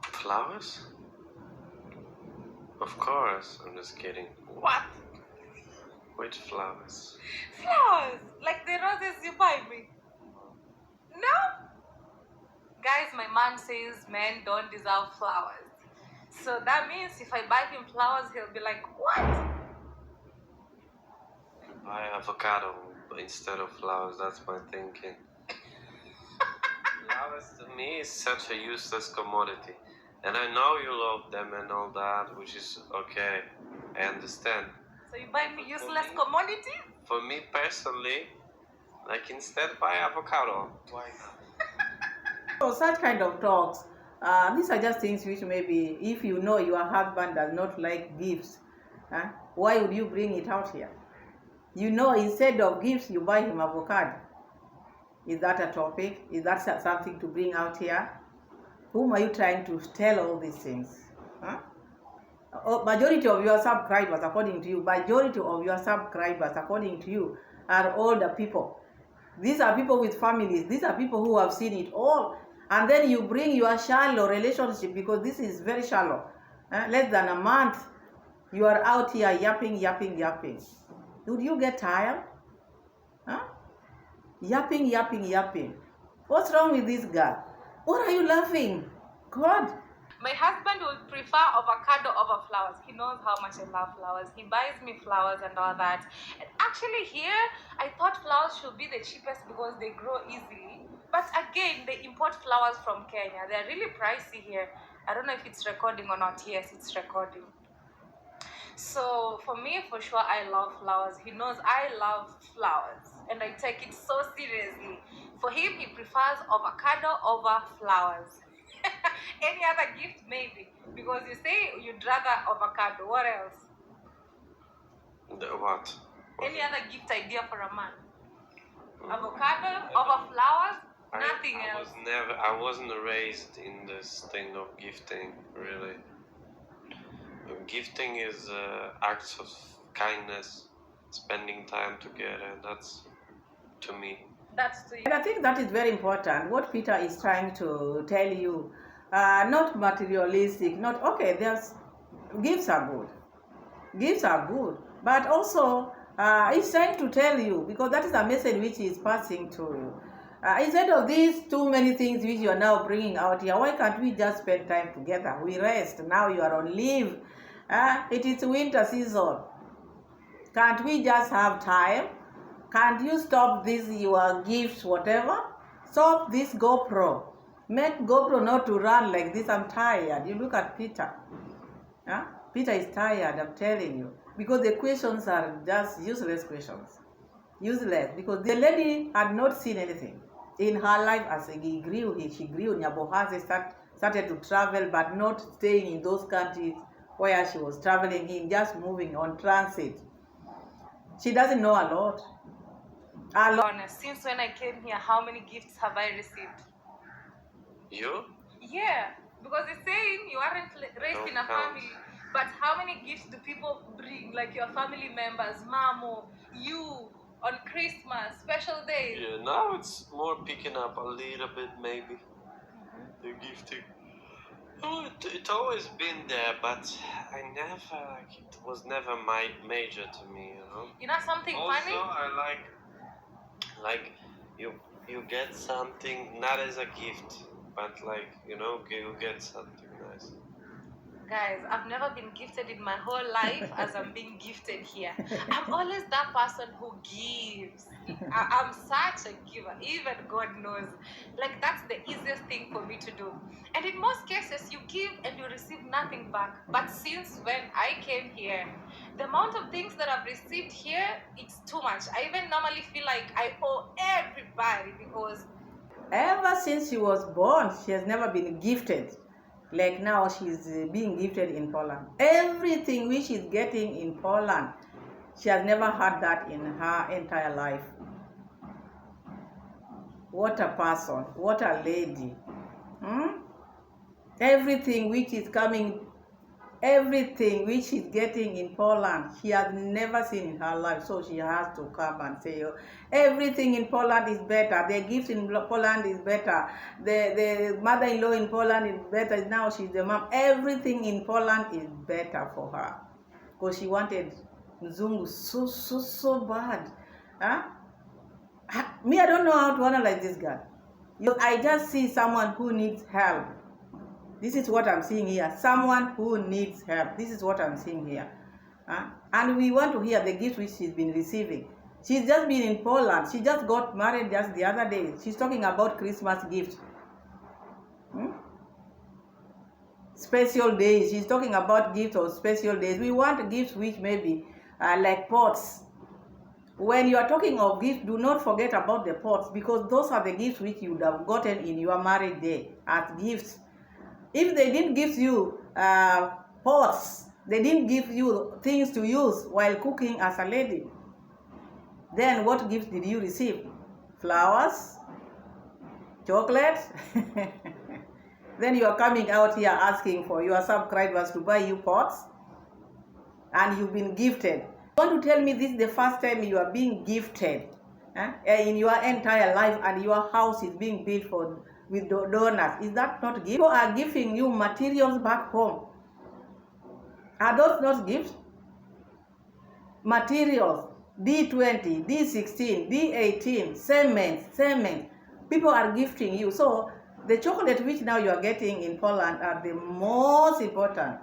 Flowers? Of course. I'm just kidding. What? Which flowers? Flowers, like the roses you buy me. No? Guys, my man says men don't deserve flowers. So that means if I buy him flowers, he'll be like, what? Buy avocado instead of flowers. That's my thinking. Flowers to me is such a useless commodity. And I know you love them and all that, which is okay. I understand. So you buy me useless commodity? For me personally, like instead buy avocado. Why not? So such kind of talks, these are just things which maybe, if you know your husband does not like gifts, why would you bring it out here? You know, instead of gifts, you buy him avocado. Is that a topic? Is that something to bring out here? Whom are you trying to tell all these things? Majority of your subscribers, according to you, are older people. These are people with families. These are people who have seen it all. And then you bring your shallow relationship, because this is very shallow. Less than a month, you are out here yapping. Would you get tired? Yapping. What's wrong with this girl? What are you laughing? God. My husband would prefer avocado over flowers. He knows how much I love flowers. He buys me flowers and all that. And actually here, I thought flowers should be the cheapest because they grow easily. But again, they import flowers from Kenya. They're really pricey here. I don't know if it's recording or not. Yes, it's recording. So for me, for sure, I love flowers. He knows I love flowers. And I take it so seriously. For him, he prefers avocado over flowers. Any other gift maybe, because you say you'd rather avocado. What else? What? Any other gift idea for a man? Avocado over flowers? Nothing else. I wasn't raised in this thing of gifting, really. Gifting is acts of kindness, spending time together. That's to me. That's to you. And I think that is very important. What Peter is trying to tell you, not materialistic, there's gifts are good, but also he's trying to tell you, because that is a message which he is passing to you. Instead of these too many things which you are now bringing out here, why can't we just spend time together? We rest. Now you are on leave. It is winter season. Can't we just have time? Can't you stop this, your gifts, whatever? Stop this GoPro. Make GoPro not to run like this. I'm tired. You look at Peter. Huh? Peter is tired, I'm telling you. Because the questions are just useless questions. Useless. Because the lady had not seen anything in her life as she grew. She grew. Nyabohaze started to travel, but not staying in those countries where she was traveling in, just moving on transit. She doesn't know a lot. Honest, since when I came here, how many gifts have I received? You? Yeah, because it's saying you aren't raised Don't in a count. family. But how many gifts do people bring, like your family members, Mamo, you, on Christmas, special days? Yeah, now it's more picking up a little bit, maybe. The gifting. Oh, it always been there, but I never, like, it was never my major to me, you know? You know something Also, funny? I like, you get something, not as a gift, but like, you know, you get something nice. Guys, I've never been gifted in my whole life as I'm being gifted here. I'm always that person who gives. I'm such a giver. Even God knows. Like, that's the easiest thing for me to do. And in most cases, you give and you receive nothing back. But since when I came here, the amount of things that I've received here, it's too much. I even normally feel like I owe everybody because Ever since she was born, she has never been gifted. Like now, she's being gifted in Poland. Everything which she's getting in Poland, she has never had that in her entire life. What a person, what a lady. Everything which is coming, everything which she's getting in Poland, she has never seen in her life. So she has to come and say, oh, everything in Poland is better. The gift in Poland is better. The mother-in-law in Poland is better. Now she's the mom. Everything in Poland is better for her. Because she wanted Mzungu so bad. Huh? Me, I don't know how to analyze this guy. I just see someone who needs help. This is what I'm seeing here. Someone who needs help. This is what I'm seeing here. And we want to hear the gift which she's been receiving. She's just been in Poland. She just got married just the other day. She's talking about Christmas gifts. Special days. She's talking about gifts or special days. We want gifts which maybe like pots. When you are talking of gifts, do not forget about the pots, because those are the gifts which you would have gotten in your married day as gifts. If they didn't give you pots, they didn't give you things to use while cooking as a lady, then what gifts did you receive? Flowers? Chocolate? Then you are coming out here asking for your subscribers to buy you pots, and you've been gifted. You want to tell me this is the first time you are being gifted in your entire life, and your house is being built with donors? Is that not gift? People are giving you materials back home. Are those not gifts? Materials, D20, D16, D18, cement. People are gifting you. So the chocolate which now you are getting in Poland are the most important.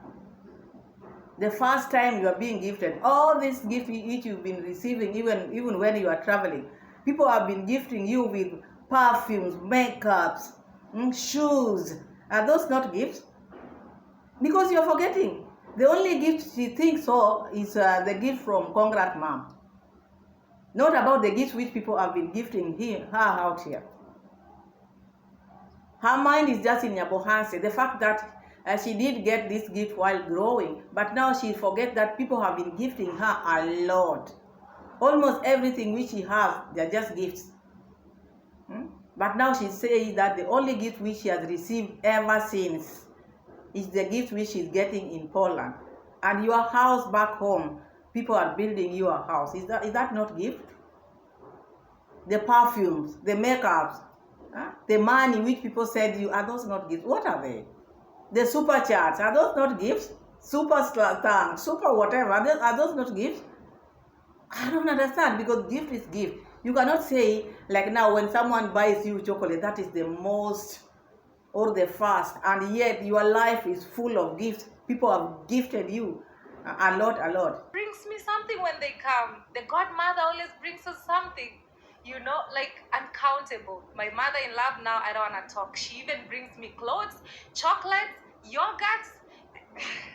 The first time you are being gifted, all these gifts which you've been receiving, even when you are traveling, people have been gifting you with perfumes, makeups, shoes. Are those not gifts? Because you're forgetting. The only gift she thinks so is the gift from Congrats Mom. Not about the gifts which people have been gifting her out here. Her mind is just in Nyabohanse. The fact that she did get this gift while growing, but now she forgets that people have been gifting her a lot. Almost everything which she has, they're just gifts. But now she says that the only gift which she has received ever since is the gift which she's getting in Poland. And your house back home, people are building you a house. Is that not gift? The perfumes, the makeups, the money which people send you, are those not gifts? What are they? The super chats, are those not gifts? Super thanks, super whatever, are those not gifts? I don't understand, because gift is gift. You cannot say, like now, when someone buys you chocolate, that is the most or the first, and yet your life is full of gifts. People have gifted you a lot. brings me something something when they come. The godmother always brings us something, you know, like uncountable. My mother-in-law now, I don't want to talk. She even brings me clothes, chocolates, yogurts.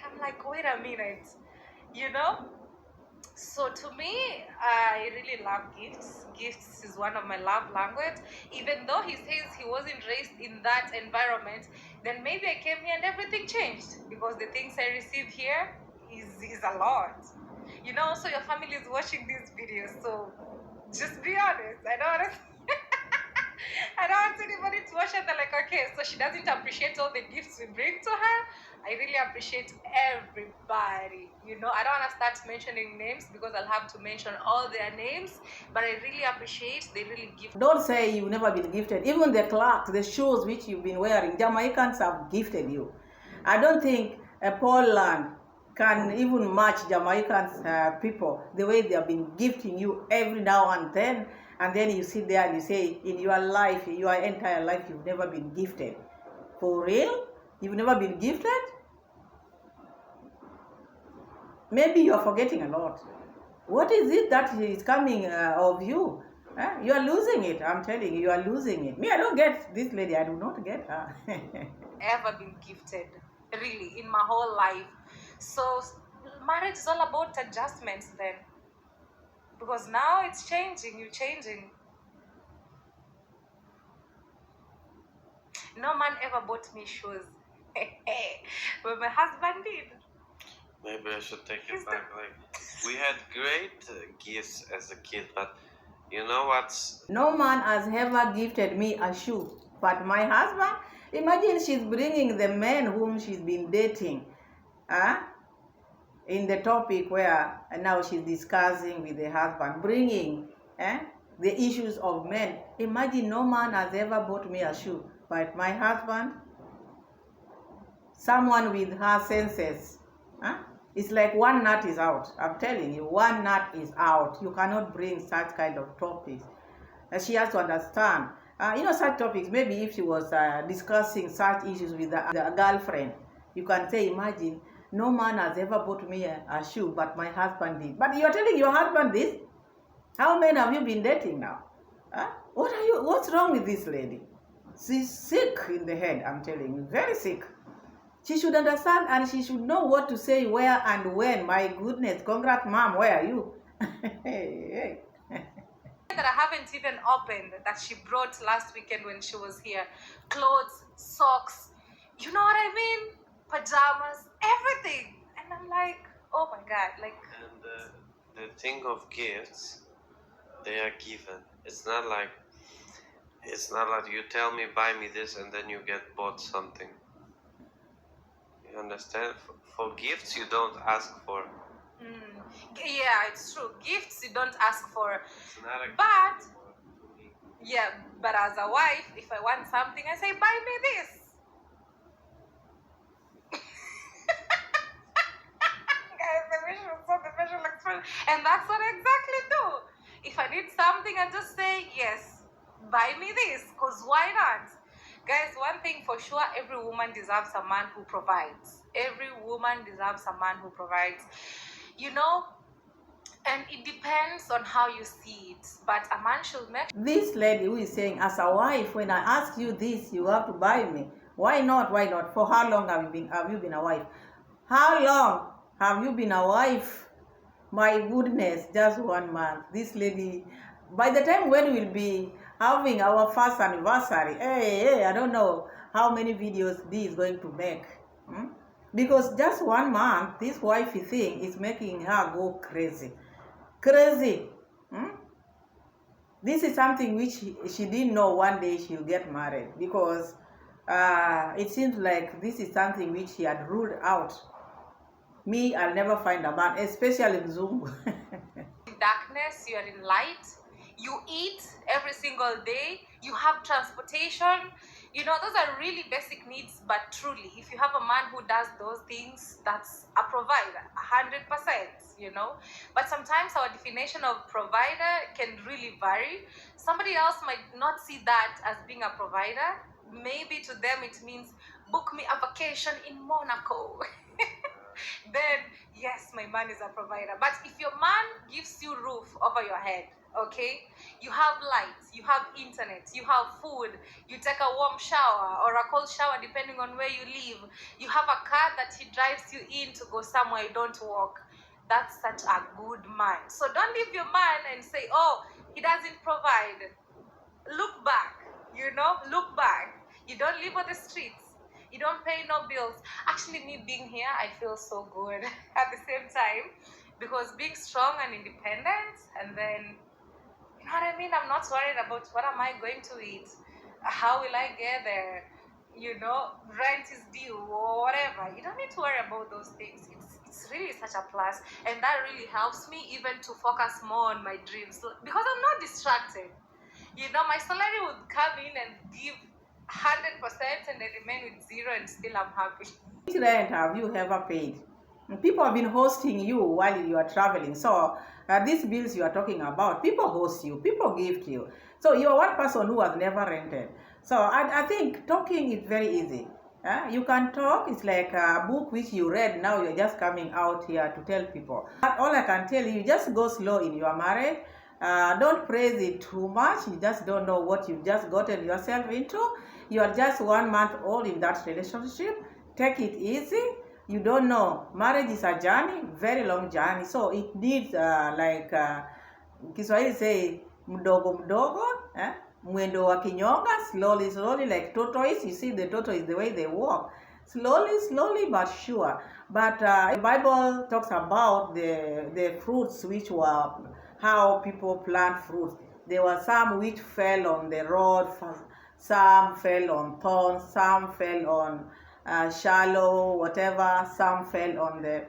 I'm like, wait a minute, you know? So to me, I really love gifts. Gifts is one of my love language. Even though he says he wasn't raised in that environment, then maybe I came here and everything changed, because the things I receive here is a lot. You know, also your family is watching these videos, so just be honest. I don't want to I don't want anybody to watch and they're like, okay, so she doesn't appreciate all the gifts we bring to her. I really appreciate everybody. You know, I don't want to start mentioning names because I'll have to mention all their names, but I really appreciate they really give. Don't say you've never been gifted. Even the clothes, the shoes which you've been wearing, Jamaicans have gifted you. I don't think Poland can even match Jamaicans people the way they have been gifting you every now and then you sit there and you say, in your life, your entire life, you've never been gifted. For real? You've never been gifted? Maybe you're forgetting a lot. What is it that is coming of you? You are losing it. I'm telling you, you are losing it. Me, I don't get this lady. I do not get her. Ever been gifted, really, in my whole life. So marriage is all about adjustments then, because now it's changing. You're changing. No man ever bought me shoes, but my husband did. Maybe I should take it back. Like, we had great gifts as a kid, but you know what's... No man has ever gifted me a shoe, but my husband, imagine she's bringing the men whom she's been dating, in the topic where now she's discussing with the husband, bringing the issues of men. Imagine no man has ever bought me a shoe, but my husband, someone with her senses, it's like one nut is out. I'm telling you, one nut is out. You cannot bring such kind of topics. She has to understand. You know, such topics, maybe if she was discussing such issues with the girlfriend, you can say, imagine, no man has ever bought me a shoe, but my husband did. But you're telling your husband this? How many have you been dating now? What's wrong with this lady? She's sick in the head, I'm telling you, very sick. She should understand and she should know what to say, where and when. My goodness, congrats, mom, where are you? Hey. That I haven't even opened, that she brought last weekend when she was here. Clothes, socks, you know what I mean? Pajamas, everything. And I'm like, oh my God, like... And the thing of gifts, they are given. It's not like you tell me, buy me this, and then you get bought something. You understand? For gifts, you don't ask for. Yeah, it's true. Gifts you don't ask for. It's not a but gift to me. yeah, but as a wife, if I want something, I say, buy me this. Guys, the visual expression. And that's what I exactly do. If I need something, I just say, yes, buy me this, because why not? Guys, one thing for sure, every woman deserves a man who provides. Every woman deserves a man who provides. You know, and it depends on how you see it, but a man should make... This lady who is saying, as a wife, when I ask you this, you have to buy me. Why not? Why not? For how long have you been a wife? How long have you been a wife? My goodness, just 1 month. This lady, by the time when we'll be having our first anniversary, hey, I don't know how many videos Dee is going to make. Because just 1 month, this wifey thing is making her go crazy. Crazy. This is something which she didn't know one day she'll get married, because it seems like this is something which she had ruled out. Me, I'll never find a man, especially in Zoom. In darkness, you are in light. You eat every single day. You have transportation. You know, those are really basic needs, but truly, if you have a man who does those things, that's a provider, 100%, you know. But sometimes our definition of provider can really vary. Somebody else might not see that as being a provider. Maybe to them it means book me a vacation in Monaco. then yes, my man is a provider. But if your man gives you roof over your head, okay, you have lights, you have internet, you have food, you take a warm shower or a cold shower depending on where you live, you have a car that he drives you in to go somewhere you don't walk, that's such a good man. So don't leave your man and say, oh, he doesn't provide. Look back, look back. You don't live on the streets, you don't pay no bills. Actually, me being here, I feel so good at the same time, because being strong and independent, and then, you know what I mean, I'm not worried about what am I going to eat, how will I get there, rent is due or whatever. You don't need to worry about those things. It's really such a plus, and that really helps me even to focus more on my dreams, because I'm not distracted. My salary would come in and give 100% and I remain with zero, and still I'm happy. Which rent have you ever paid? People have been hosting you while you are traveling. So these bills you are talking about, people host you, people gift you. So you are one person who has never rented. So I think talking is very easy. You can talk. It's like a book which you read. Now you're just coming out here to tell people. But all I can tell you, just go slow in your marriage. Don't praise it too much. You just don't know what you've just gotten yourself into. You are just 1 month old in that relationship. Take it easy. You don't know. Marriage is a journey, very long journey. So it needs Kiswahili say mdogo mdogo, mwendo wa kinyonga, slowly, like tortoise. You see the tortoise, the way they walk. Slowly but sure. But the Bible talks about the fruits which were how people plant fruits. There were some which fell on the road, some fell on thorns, some fell on shallow, whatever, some fell on the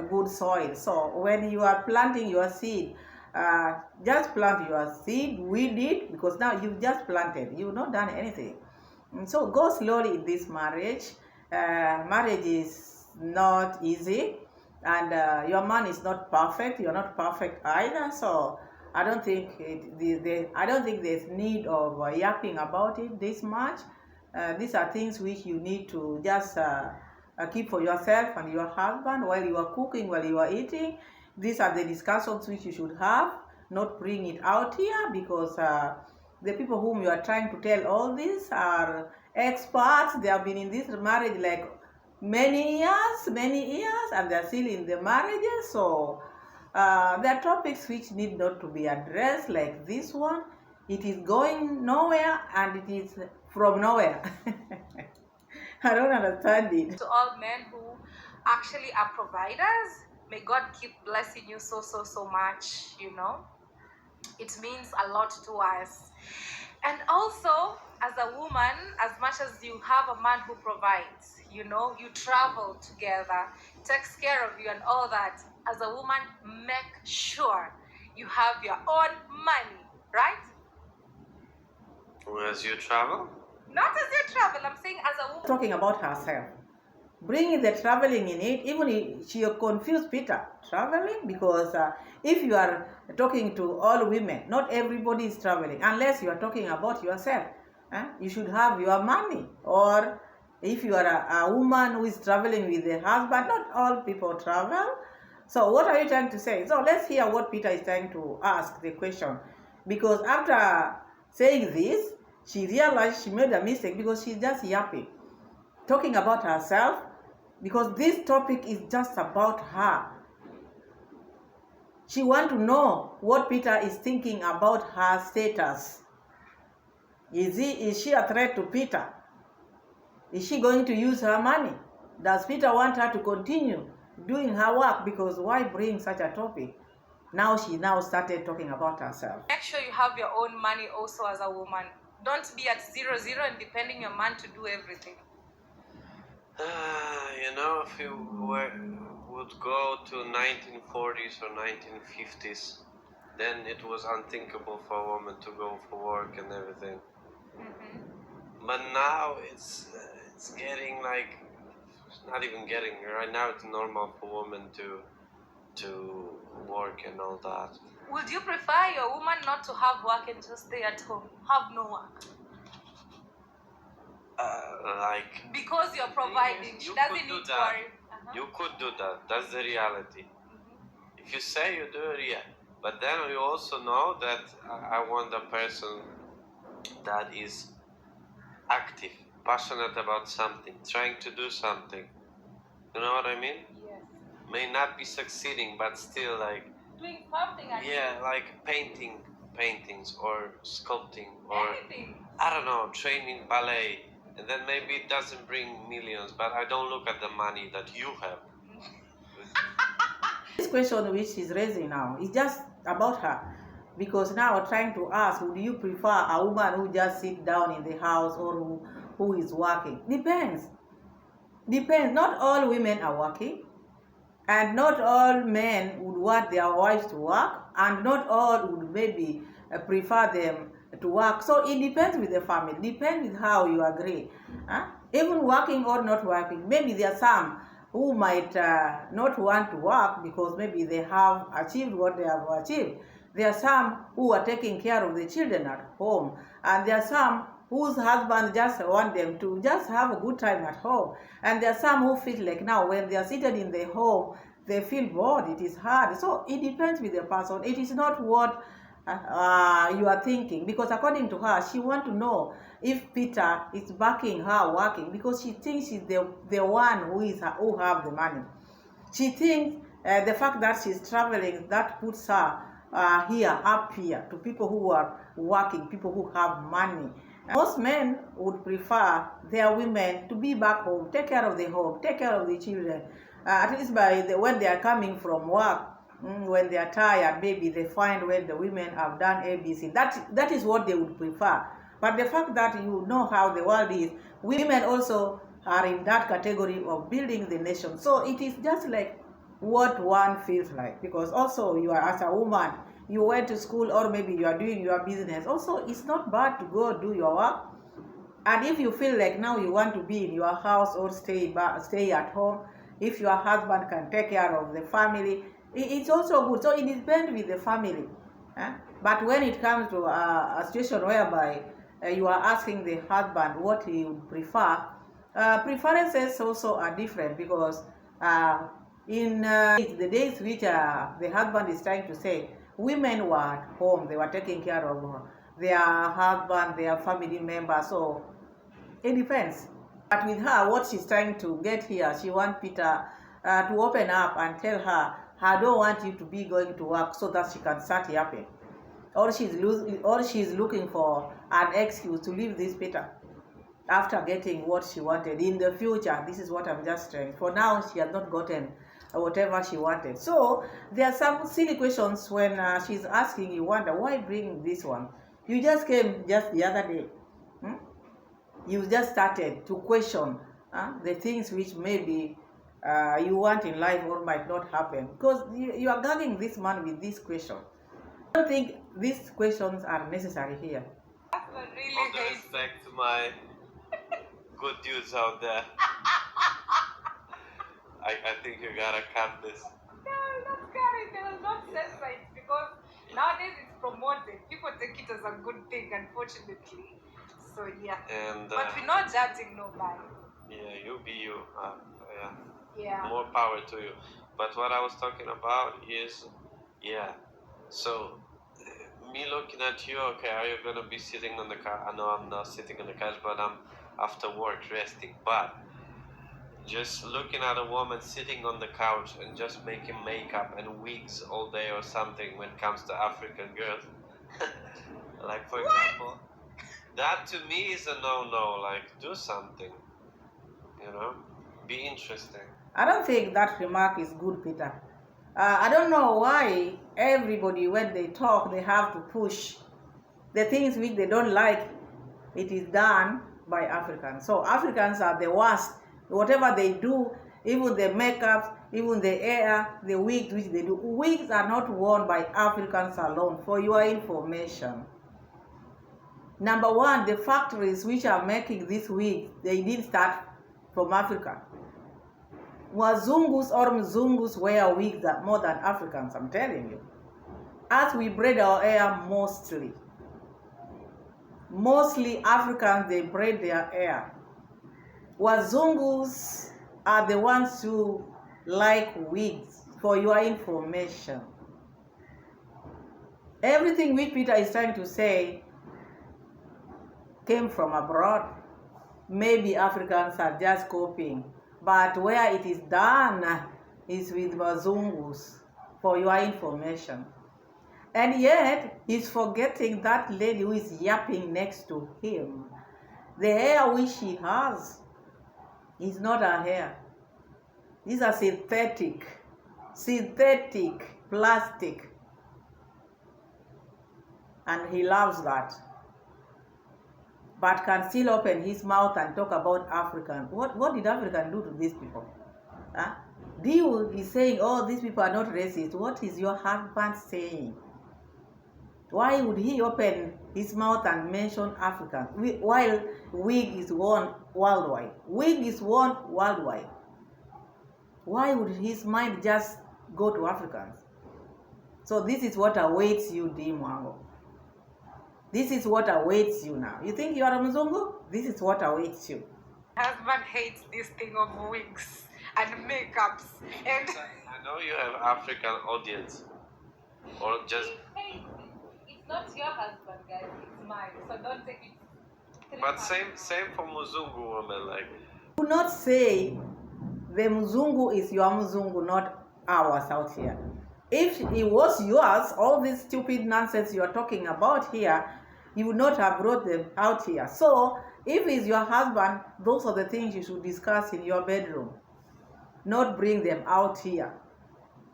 good soil. So when you are planting your seed, just plant your seed, weed it, because now you've just planted, you've not done anything. And so go slowly in this marriage. Marriage is not easy, and your man is not perfect. You're not perfect either. So I don't think there's need of yapping about it this much. These are things which you need to just keep for yourself and your husband while you are cooking, while you are eating. These are the discussions which you should have, not bring it out here, because the people whom you are trying to tell all this are experts. They have been in this marriage like many years, and they're still in the marriages. So there are topics which need not to be addressed like this one. It is going nowhere, and it is from nowhere. I don't understand it. To all men who actually are providers, may God keep blessing you so much, It means a lot to us. And also, as a woman, as much as you have a man who provides, you travel together, takes care of you and all that, as a woman, make sure you have your own money, right? As you travel? Not as you travel, I'm saying as a woman. Talking about herself. Bringing the traveling in it, even if she confused Peter, traveling, because if you are talking to all women, not everybody is traveling, unless you are talking about yourself. You should have your money. Or if you are a woman who is traveling with the husband, not all people travel. So what are you trying to say? So let's hear what Peter is trying to ask the question. Because after saying this, she realized she made a mistake, because she's just yapping, talking about herself, because this topic is just about her. She wants to know what Peter is thinking about her status. Is she a threat to Peter? Is she going to use her money? Does Peter want her to continue doing her work? Because why bring such a topic? Now she started talking about herself. Make sure you have your own money also as a woman. Don't be at 0 and depending your man to do everything. If you would go to 1940s or 1950s, then it was unthinkable for a woman to go for work and everything. Mm-hmm. But now it's getting like, it's not even getting, right now it's normal for women to work and all that. Would you prefer your woman not to have work and just stay at home, have no work? Like, because you're providing, she doesn't need to worry. You could do that. That's the reality. If you say you do it, yeah. But then you also know that I want a person that is active, passionate about something, trying to do something. You know what I mean? Yes. May not be succeeding, but still like Doing something. like paintings or sculpting or Anything. I don't know, training ballet. And then maybe it doesn't bring millions, but I don't look at the money that you have. This question which she's raising now is just about her. Because now we're trying to ask, would you prefer a woman who just sits down in the house or who is working? Depends. Depends. Not all women are working. And not all men would want their wives to work. And not all would maybe prefer them to work. So it depends with the family. Depends with how you agree. Even working or not working. Maybe there are some who might not want to work because maybe they have achieved what they have achieved. There are some who are taking care of the children at home. And there are some whose husbands just want them to just have a good time at home. And there are some who feel like now when they are seated in the home, they feel bored, it is hard. So it depends with the person. It is not what you are thinking, because according to her, she wants to know if Peter is backing her working because she thinks she's the one who have the money. She thinks the fact that she's traveling, that puts her up here to people who are working, people who have money. Most men would prefer their women to be back home, take care of the home, take care of the children. At least when they are coming from work, when they are tired, maybe they find when the women have done ABC. That is what they would prefer. But the fact that you know how the world is, women also are in that category of building the nation. So it is just like what one feels like. Because also you are, as a woman, you went to school or maybe you are doing your business. Also, it's not bad to go do your work. And if you feel like now you want to be in your house or stay at home, if your husband can take care of the family, it's also good. So it depends with the family. But when it comes to a situation whereby you are asking the husband what he would prefer, preferences also are different because in the days which the husband is trying to say, women were at home, they were taking care of their husband, their family members, so it depends. But with her, what she's trying to get here, she wants Peter to open up and tell her, I don't want you to be going to work so that she can start yapping. Or she's looking for an excuse to leave this Peter after getting what she wanted. In the future, this is what I'm just saying. For now, she has not gotten whatever she wanted. So there are some silly questions when she's asking, you wonder, why bring this one? You just came just the other day. You just started to question the things which maybe you want in life or might not happen. Because you are gagging this man with this question. I don't think these questions are necessary here. Really All the respect to my good dudes out there. I think you gotta cut this. No, not cut it. They will not censor it because nowadays it's promoted. People take it as a good thing, unfortunately. So yeah. And but we're not judging nobody. Yeah, you be you. Yeah. More power to you. But what I was talking about is, so me looking at you, okay, are you gonna be sitting on the couch? I know I'm not sitting on the couch, but I'm after work resting. But just looking at a woman sitting on the couch and just making makeup and wigs all day or something when it comes to African girls. Like for example, that to me is a no-no. Like do something, be interesting. I don't think that remark is good, Peter. I don't know why everybody, when they talk, they have to push the things which they don't like. It is done by Africans. So Africans are the worst. Whatever they do, even the makeup, even the hair, the wigs which they do. Wigs are not worn by Africans alone, for your information. Number one, the factories which are making these wigs, they didn't start from Africa. Wazungus or Mzungus wear wigs more than Africans, I'm telling you. As we braid our hair mostly Africans, they braid their hair. Wazungus are the ones who like wigs, for your information. Everything which Peter is trying to say came from abroad. Maybe Africans are just copying, but where it is done is with Wazungus, for your information. And yet, he's forgetting that lady who is yapping next to him. The hair which she has is not her hair. These are synthetic plastic. And he loves that. But can still open his mouth and talk about African. What did African do to these people? Huh? Dee is saying, oh, these people are not racist. What is your husband saying? Why would he open his mouth and mention Africans while wig is worn worldwide? Wig is worn worldwide. Why would his mind just go to Africans? So this is what awaits you, Dee Mwango. This is what awaits you now. You think you are a Mzungu? This is what awaits you. Husband hates this thing of wigs and makeups. And I know you have African audience, or just. It's not your husband, guys. It's mine. So don't take it. But same for Muzungu woman, like. Do not say the Mzungu is your Mzungu, not ours out here. If it was yours, all this stupid nonsense you are talking about here, you would not have brought them out here. So, if it's your husband, those are the things you should discuss in your bedroom, not bring them out here.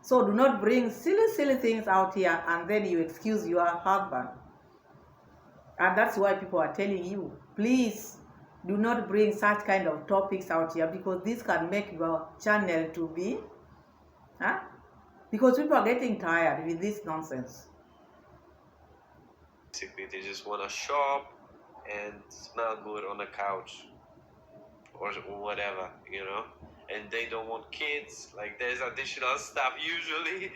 So, do not bring silly things out here and then you excuse your husband. And that's why people are telling you, please do not bring such kind of topics out here, because this can make your channel to be, because people are getting tired with this nonsense. Basically, they just want to shop and smell good on the couch or whatever, you know, and they don't want kids. Like, there's additional stuff usually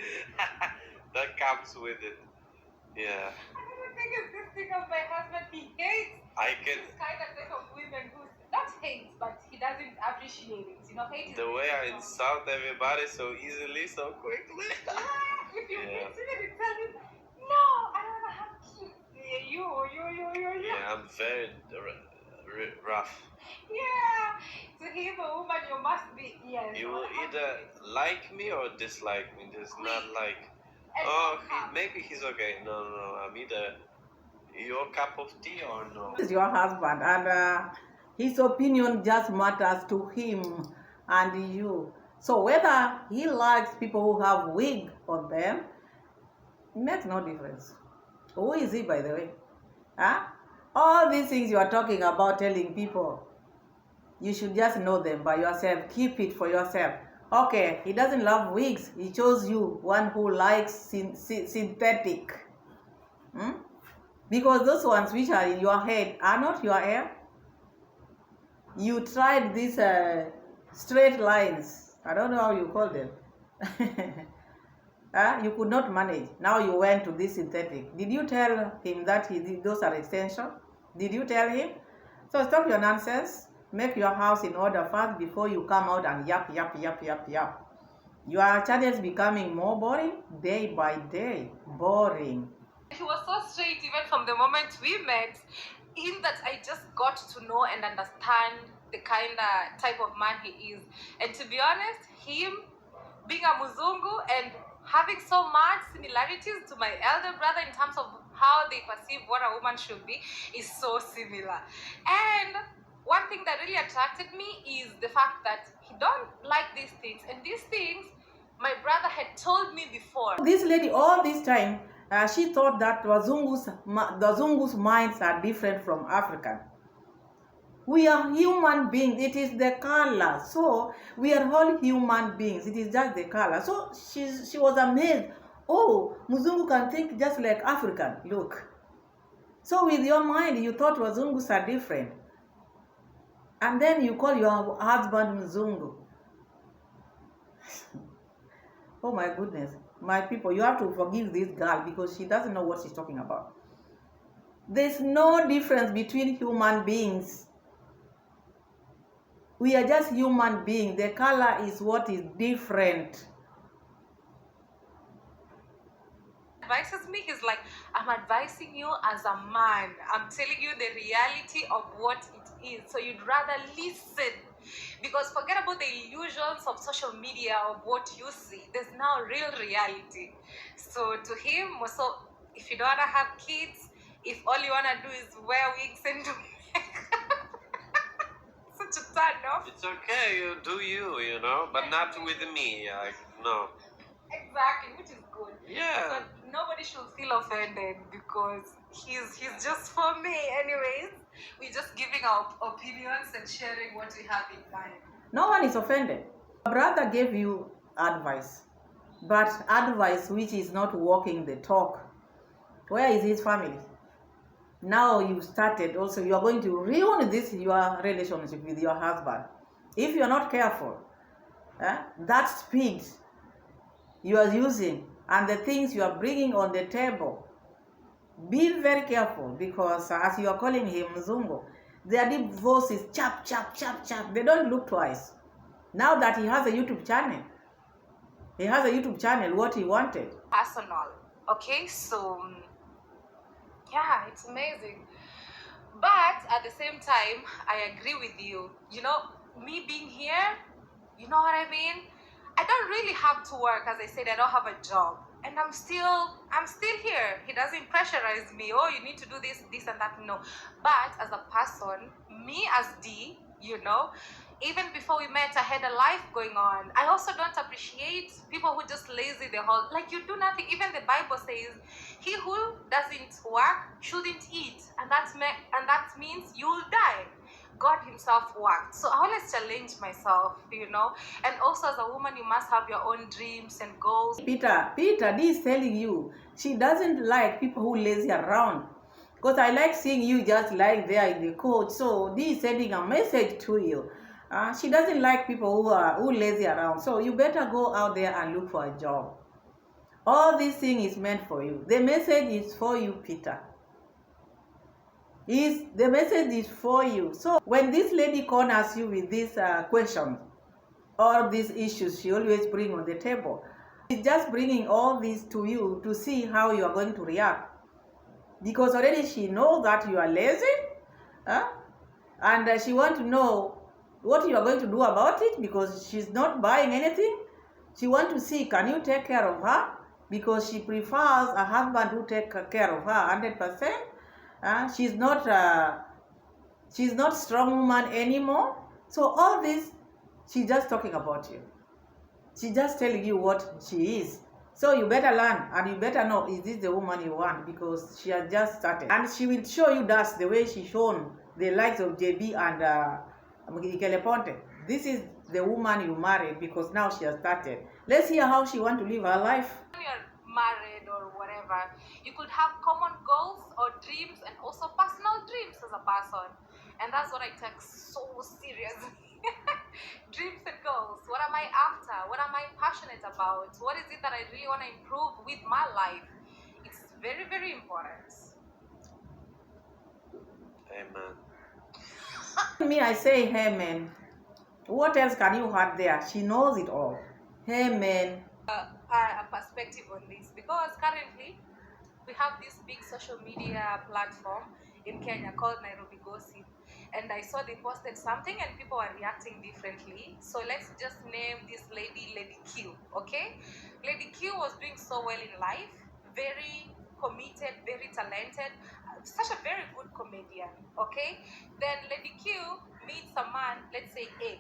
that comes with it. Yeah. I don't think it's this thing of my husband. He hates this kind of type of women who not hates, but he doesn't appreciate it. You know, hate the way I insult everybody so easily, so quickly. Yeah, if you Yeah. consider it, tell him, no, I don't want to have kids. You. Yeah, I'm very rough. Yeah. To him, a woman, you must be, yes. You will either like me or dislike me. There's not like, And oh, maybe he's okay. No, I'm either your cup of tea or no. This is your husband, and his opinion just matters to him and you. So whether he likes people who have wig on them, it makes no difference. Who is he, by the way? All these things you are talking about, telling people, you should just know them by yourself. Keep it for yourself. Okay, he doesn't love wigs. He chose you, one who likes synthetic. Because those ones which are in your head are not your hair. You tried these straight lines. I don't know how you call them. You could not manage. Now you went to this synthetic. Did you tell him that those are extensions? Did you tell him? So stop your nonsense. Make your house in order first before you come out and yap. Your channel is becoming more boring day by day. Boring. He was so straight even from the moment we met, in that I just got to know and understand the kind of type of man he is. And to be honest, him being a Muzungu and having so much similarities to my elder brother in terms of how they perceive what a woman should be is so similar. And one thing that really attracted me is the fact that he don't like these things, and these things my brother had told me before. This lady all this time, she thought that the Zungu's minds are different from African. We are human beings. It is the color. So we are all human beings. It is just the color. So she was amazed. Oh, Muzungu can think just like African. Look. So with your mind, you thought Wazungus are different. And then you call your husband Mzungu. Oh my goodness. My people, you have to forgive this girl because she doesn't know what she's talking about. There's no difference between human beings. We are just human beings. The color is what is different. Advises me, he's like, I'm advising you as a man. I'm telling you the reality of what it is. So you'd rather listen. Because forget about the illusions of social media of what you see. There's now real reality. So to him, so if you don't want to have kids, if all you want to do is wear wigs and do makeup, such a turn off. It's okay, you do you know, but not with me. No. Exactly, which is good. Yeah. So nobody should feel offended because he's just for me. Anyways, we're just giving our opinions and sharing what we have in mind. No one is offended. Your brother gave you advice, but advice which is not walking the talk. Where is his family? Now you started also, you are going to ruin this, your relationship with your husband. If you are not careful, that speed you are using and the things you are bringing on the table, be very careful, because as you are calling him Mzungu, their deep voice is chap, chap, chap, chap. They don't look twice. Now that he has a YouTube channel, what he wanted. Personal, okay? So, yeah, it's amazing. But at the same time, I agree with you. You know, me being here, you know what I mean? I don't really have to work. As I said, I don't have a job, and I'm still here. He doesn't pressurize me. Oh, you need to do this and that. No. But as a person, me as Dee, you know, even before we met, I had a life going on. I also don't appreciate people who just lazy the whole, like you do nothing. Even the Bible says, he who doesn't work shouldn't eat, and that means you'll die. God himself worked. So I always challenge myself, you know. And also as a woman, you must have your own dreams and goals. Peter, Dee is telling you, she doesn't like people who lazy around. Because I like seeing you just like there in the coach. So Dee is sending a message to you. She doesn't like people who lazy around. So you better go out there and look for a job. All this thing is meant for you. The message is for you, Peter. The message is for you. So when this lady corners you with these questions or these issues she always bring on the table, she's just bringing all this to you to see how you are going to react. Because already she knows that you are lazy, and she wants to know what you are going to do about it, because she's not buying anything. She wants to see, can you take care of her? Because she prefers a husband who take care of her 100%. She's not strong woman anymore. So all this, she's just talking about you. She's just telling you what she is. So you better learn, and you better know, is this the woman you want? Because she has just started. And she will show you that the way she shown the likes of JB and Ikele Ponte. This is the woman you married, because now she has started. Let's hear how she wants to live her life. When you're married or whatever, you could have common goals or dreams, and also personal dreams as a person. And that's what I take so seriously. Dreams and goals. What am I after? What am I passionate about? What is it that I really want to improve with my life? It's very, very important. Amen. Me, I say, hey man. What else can you add there? She knows it all. Hey man. A perspective on this, because currently we have this big social media platform in Kenya called Nairobi Gossip, and I saw they posted something and people are reacting differently. So let's just name this lady Lady Q, okay? Lady Q was doing so well in life, very committed, very talented, such a very good comedian, okay? Then Lady Q meets a man, let's say A,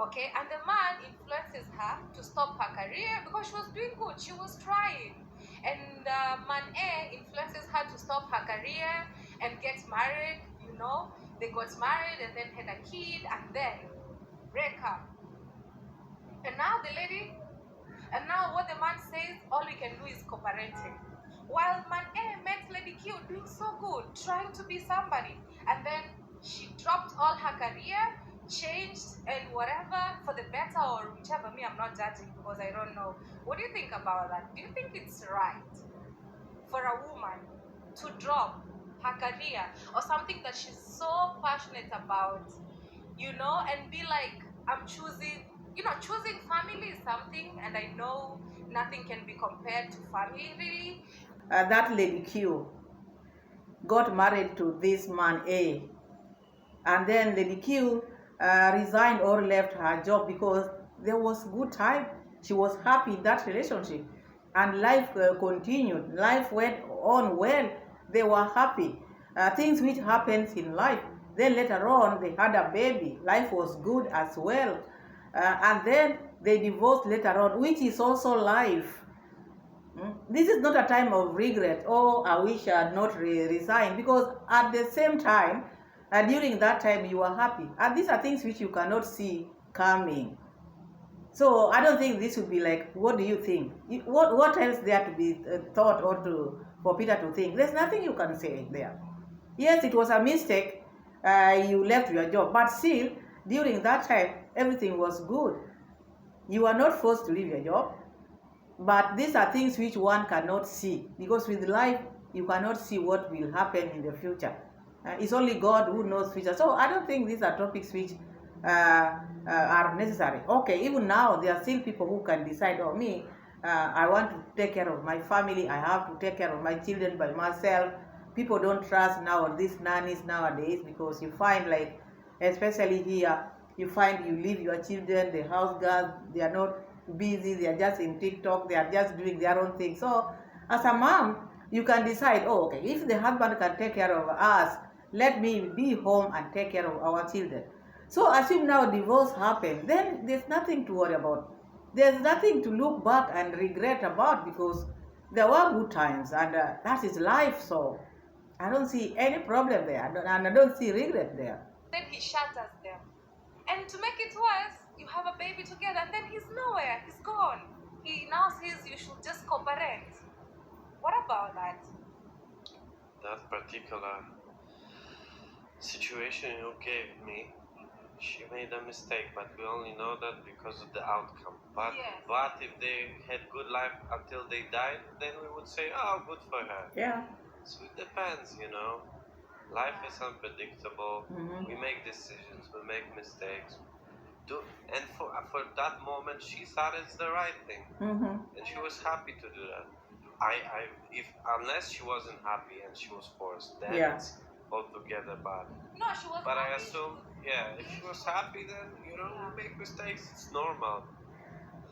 okay, and the man influences her to stop her career because she was doing good, she was trying, and man A influences her to stop her career and get married. You know, they got married and then had a kid and then break up, and now what the man says, all we can do is co-parenting, while man A met Lady Q doing so good, trying to be somebody, and then she dropped all her career, changed and whatever for the better or whichever. Me, I'm not judging because I don't know. What do you think about that? Do you think it's right for a woman to drop her career or something that she's so passionate about and be like, I'm choosing, choosing family is something, and I know nothing can be compared to family, really. That lady Q got married to this man A, and then Lady Q resigned or left her job because there was good time. She was happy in that relationship, and life continued. Life went on well. They were happy. Things which happens in life. Then later on, they had a baby. Life was good as well, and then they divorced later on, which is also life. This is not a time of regret. Oh, I wish I had not resigned, because at the same time, during that time, you are happy. And these are things which you cannot see coming. So I don't think this would be like, what do you think? What else there to be thought, or for Peter to think? There's nothing you can say there. Yes, it was a mistake. You left your job, but still, during that time, everything was good. You are not forced to leave your job. But these are things which one cannot see, because with life you cannot see what will happen in the future. It's only God who knows future. So I don't think these are topics which are necessary. Okay, even now there are still people who can decide, oh, me, I want to take care of my family. I have to take care of my children by myself. People don't trust now these nannies nowadays, because you find, like, especially here, you find you leave your children, the house girls, they are not busy, they are just in TikTok, they are just doing their own thing. So as a mom, you can decide, oh, okay, if the husband can take care of us, let me be home and take care of our children. So assume now divorce happened, then there's nothing to worry about. There's nothing to look back and regret about, because there were good times, and that is life. So I don't see any problem there, and I don't see regret there. Then he shatters them. And to make it worse, you have a baby together, and then he's nowhere. He's gone. He now says you should just cooperate. What about that? That particular situation you gave me, she made a mistake, but we only know that because of the outcome. But Yes. but if they had good life until they died, then we would say, oh, good for her. Yeah. So it depends, Life is unpredictable. Mhm. We make decisions. We make mistakes. And for that moment, she thought it's the right thing, and she was happy to do that. Unless she wasn't happy and she was forced, then Yeah. it's altogether bad. No, she was But I happy. assume, if she was happy, then we make mistakes. It's normal.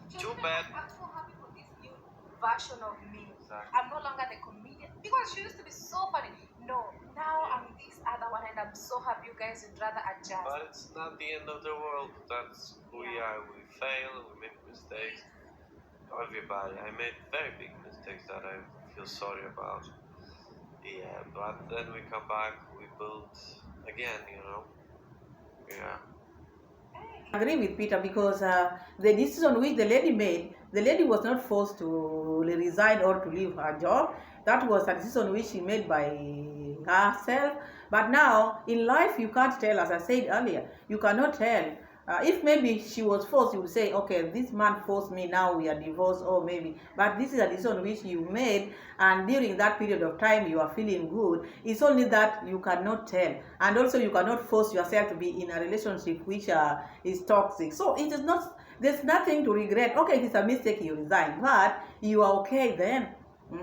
She Too was bad. I'm so happy for this new version of me. Exactly. I'm no longer the comedian, because she used to be so funny. No, now I'm this other one, and I'm so happy. You guys would rather adjust. But it's not the end of the world. That's who we are. We fail. We make mistakes. Everybody. I made very big mistakes that I feel sorry about. Yeah, but then we come back. We build again. Yeah. I agree with Peter, because the decision which the lady made, the lady was not forced to resign or to leave her job. That was a decision which she made by herself. But now in life, you can't tell, as I said earlier, you cannot tell. If maybe she was forced, you would say, okay, this man forced me, now we are divorced, or maybe. But this is a decision which you made, and during that period of time you are feeling good. It's only that you cannot tell. And also you cannot force yourself to be in a relationship which is toxic. So it is not, there's nothing to regret. Okay, it is a mistake, you resign, but you are okay then.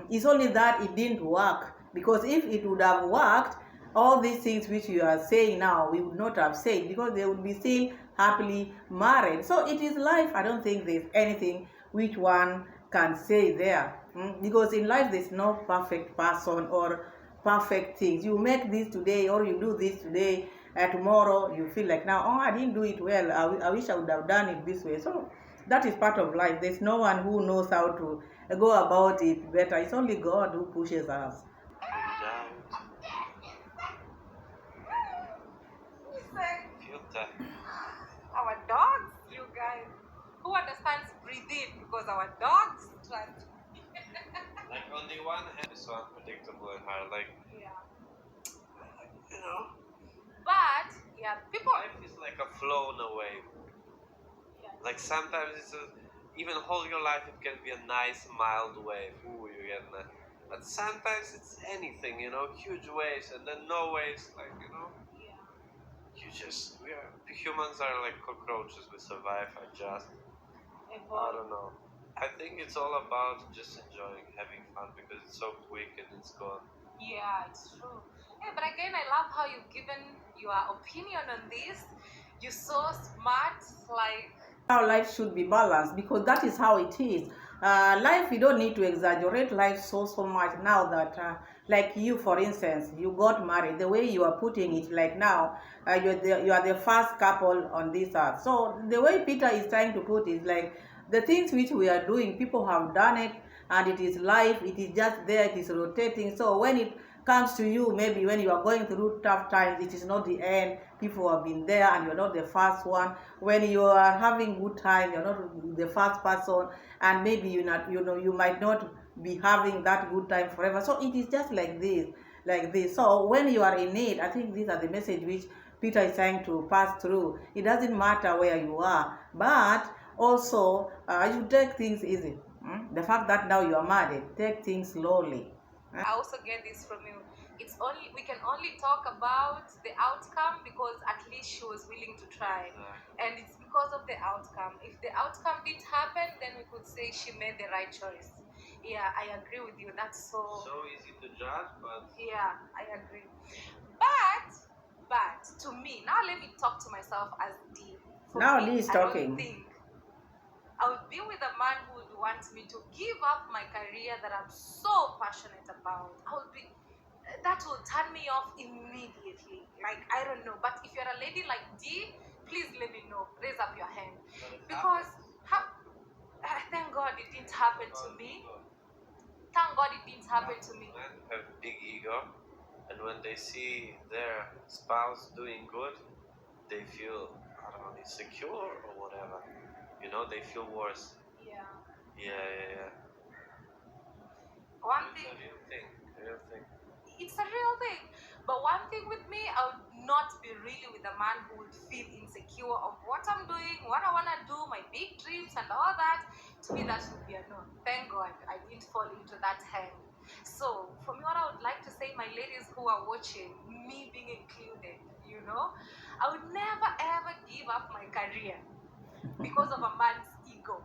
It's only that it didn't work. Because if it would have worked, all these things which you are saying now, we would not have said, because they would be still happily married. So it is life. I don't think there's anything which one can say there. Because in life, there's no perfect person or perfect things. You make this today, or you do this today, tomorrow you feel like, now, oh, I didn't do it well. I wish I would have done it this way. So that is part of life. There's no one who knows how to go about it better. It's only God who pushes us. Piotr. Our dogs, you guys. Who understands breathe in, because our dogs trust. Like on the one hand, it's so unpredictable in her. Like, Yeah. you know, But yeah, people. life is like a flow in a wave. Yeah. Like sometimes even whole your life it can be a nice mild wave. Ooh, you get that. But sometimes it's anything, huge waves and then no waves. Like, Yeah. you humans are like cockroaches. We survive, adjust. I don't know. I think it's all about just enjoying, having fun, because it's so quick and it's gone. Yeah, it's true. Yeah, but again, I love how you've given your opinion on this. You're so smart, like How life should be balanced, because that is how it is. Life, you don't need to exaggerate life so much now that like you, for instance, you got married. The way you are putting it, like now, you are the first couple on this earth. So the way Peter is trying to put it, like the things which we are doing, people have done it, and it is life. It is just there. It is rotating. So when it comes to you, maybe when you are going through tough times, it is not the end. People have been there and you're not the first one. When you are having good time, you're not the first person, and maybe you might not be having that good time forever. So it is just like this. So when you are in need, I think these are the message which Peter is trying to pass through. It doesn't matter where you are, but also you take things easy. The fact that now you are married, take things slowly. I also get this from you. We can only talk about the outcome because at least she was willing to try. And it's because of the outcome. If the outcome didn't happen, then we could say she made the right choice. Yeah, I agree with you. That's so easy to judge, but yeah, I agree. But to me, now let me talk to myself as Dee. Now Dee is talking. I don't think I would be with a man who would want me to give up my career that I'm so passionate about. That will turn me off immediately. Like, I don't know. But if you're a lady like Dee, please let me know. Raise up your hand. Because, thank God it didn't happen to me. Thank God it didn't happen to me. Men have big ego, and when they see their spouse doing good, they feel, I don't know, insecure or whatever. You know, they feel worse. Yeah. Yeah. One It's thing. a real thing. It's a real thing. But one thing with me, I would not be really with a man who would feel insecure of what I'm doing, what I want to do, my big dreams and all that. To me, that would be a no. Thank God I didn't fall into that hand. So, for me, what I would like to say, my ladies who are watching, me being included, I would never ever give up my career because of a man's ego.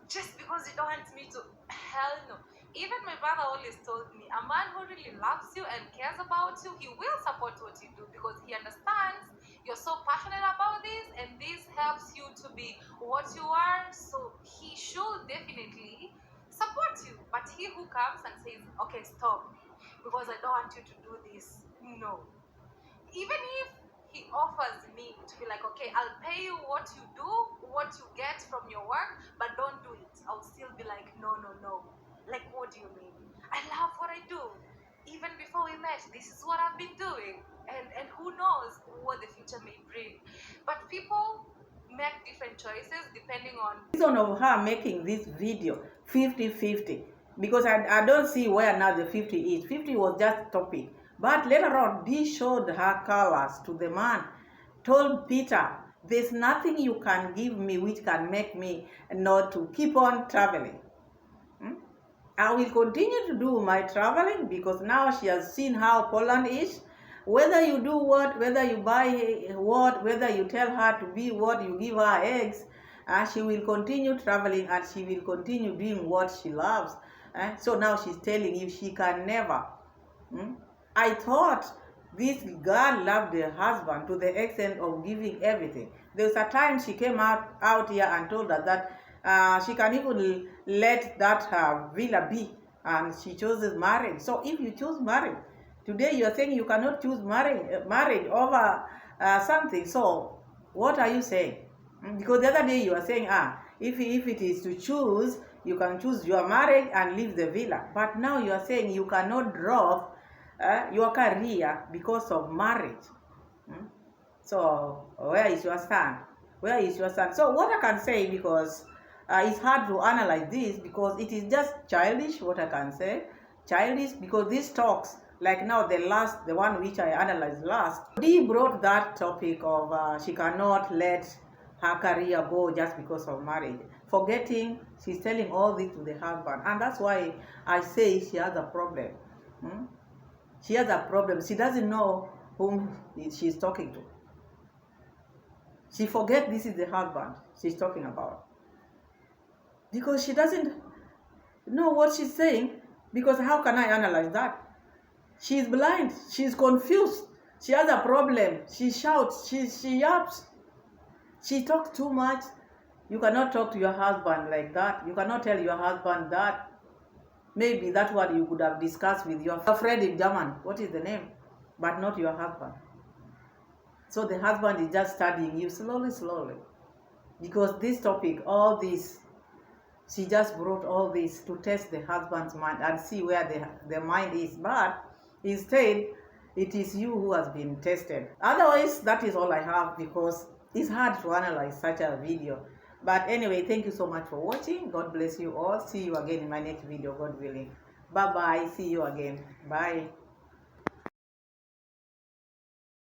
Just because you don't want me to, hell no. Even my brother always told me, a man who really loves you and cares about you, he will support what you do because he understands you're so passionate about this and this helps you to be what you are. So he should definitely support you. But he who comes and says, okay, stop, because I don't want you to do this, no. Even if he offers me to be like, okay, I'll pay you what you do, what you get from your work, but don't do it, I'll still be like, no. Like, what do you mean? I love what I do. Even before we met, this is what I've been doing. And who knows what the future may bring. But people make different choices depending on The reason of her making this video 50-50, because I don't see where now the 50 is. 50 was just topic. But later on, Dee showed her colors to the man, told Peter, there's nothing you can give me which can make me not to keep on traveling. I will continue to do my traveling because now she has seen how Poland is. Whether you do what, whether you buy what, whether you tell her to be what, you give her eggs, she will continue traveling and she will continue doing what she loves. So now she's telling you she can never. I thought this girl loved her husband to the extent of giving everything. There was a time she came out here and told us that she can even let that villa be, and she chooses marriage. So if you choose marriage, today you are saying you cannot choose marriage over something. So what are you saying? Because the other day you are saying, if it is to choose, you can choose your marriage and leave the villa. But now you are saying you cannot drop your career because of marriage. So where is your stand? Where is your stand? So what I can say, because it's hard to analyze this because it is just childish, what I can say. Childish because these talks, like now the one which I analyzed last, Dee brought that topic of she cannot let her career go just because of marriage. Forgetting she's telling all this to the husband. And that's why I say she has a problem. She has a problem. She doesn't know whom she's talking to. She forget this is the husband she's talking about. Because she doesn't know what she's saying. Because how can I analyze that? She's blind. She's confused. She has a problem. She shouts. She yaps. She talks too much. You cannot talk to your husband like that. You cannot tell your husband that. Maybe that's what you could have discussed with your friend in German. What is the name? But not your husband. So the husband is just studying you slowly. Because this topic, all this, she just brought all this to test the husband's mind and see where the mind is. But instead, it is you who has been tested. Otherwise, that is all I have, because it's hard to analyze such a video. But anyway, thank you so much for watching. God bless you all. See you again in my next video, God willing. Bye-bye. See you again. Bye.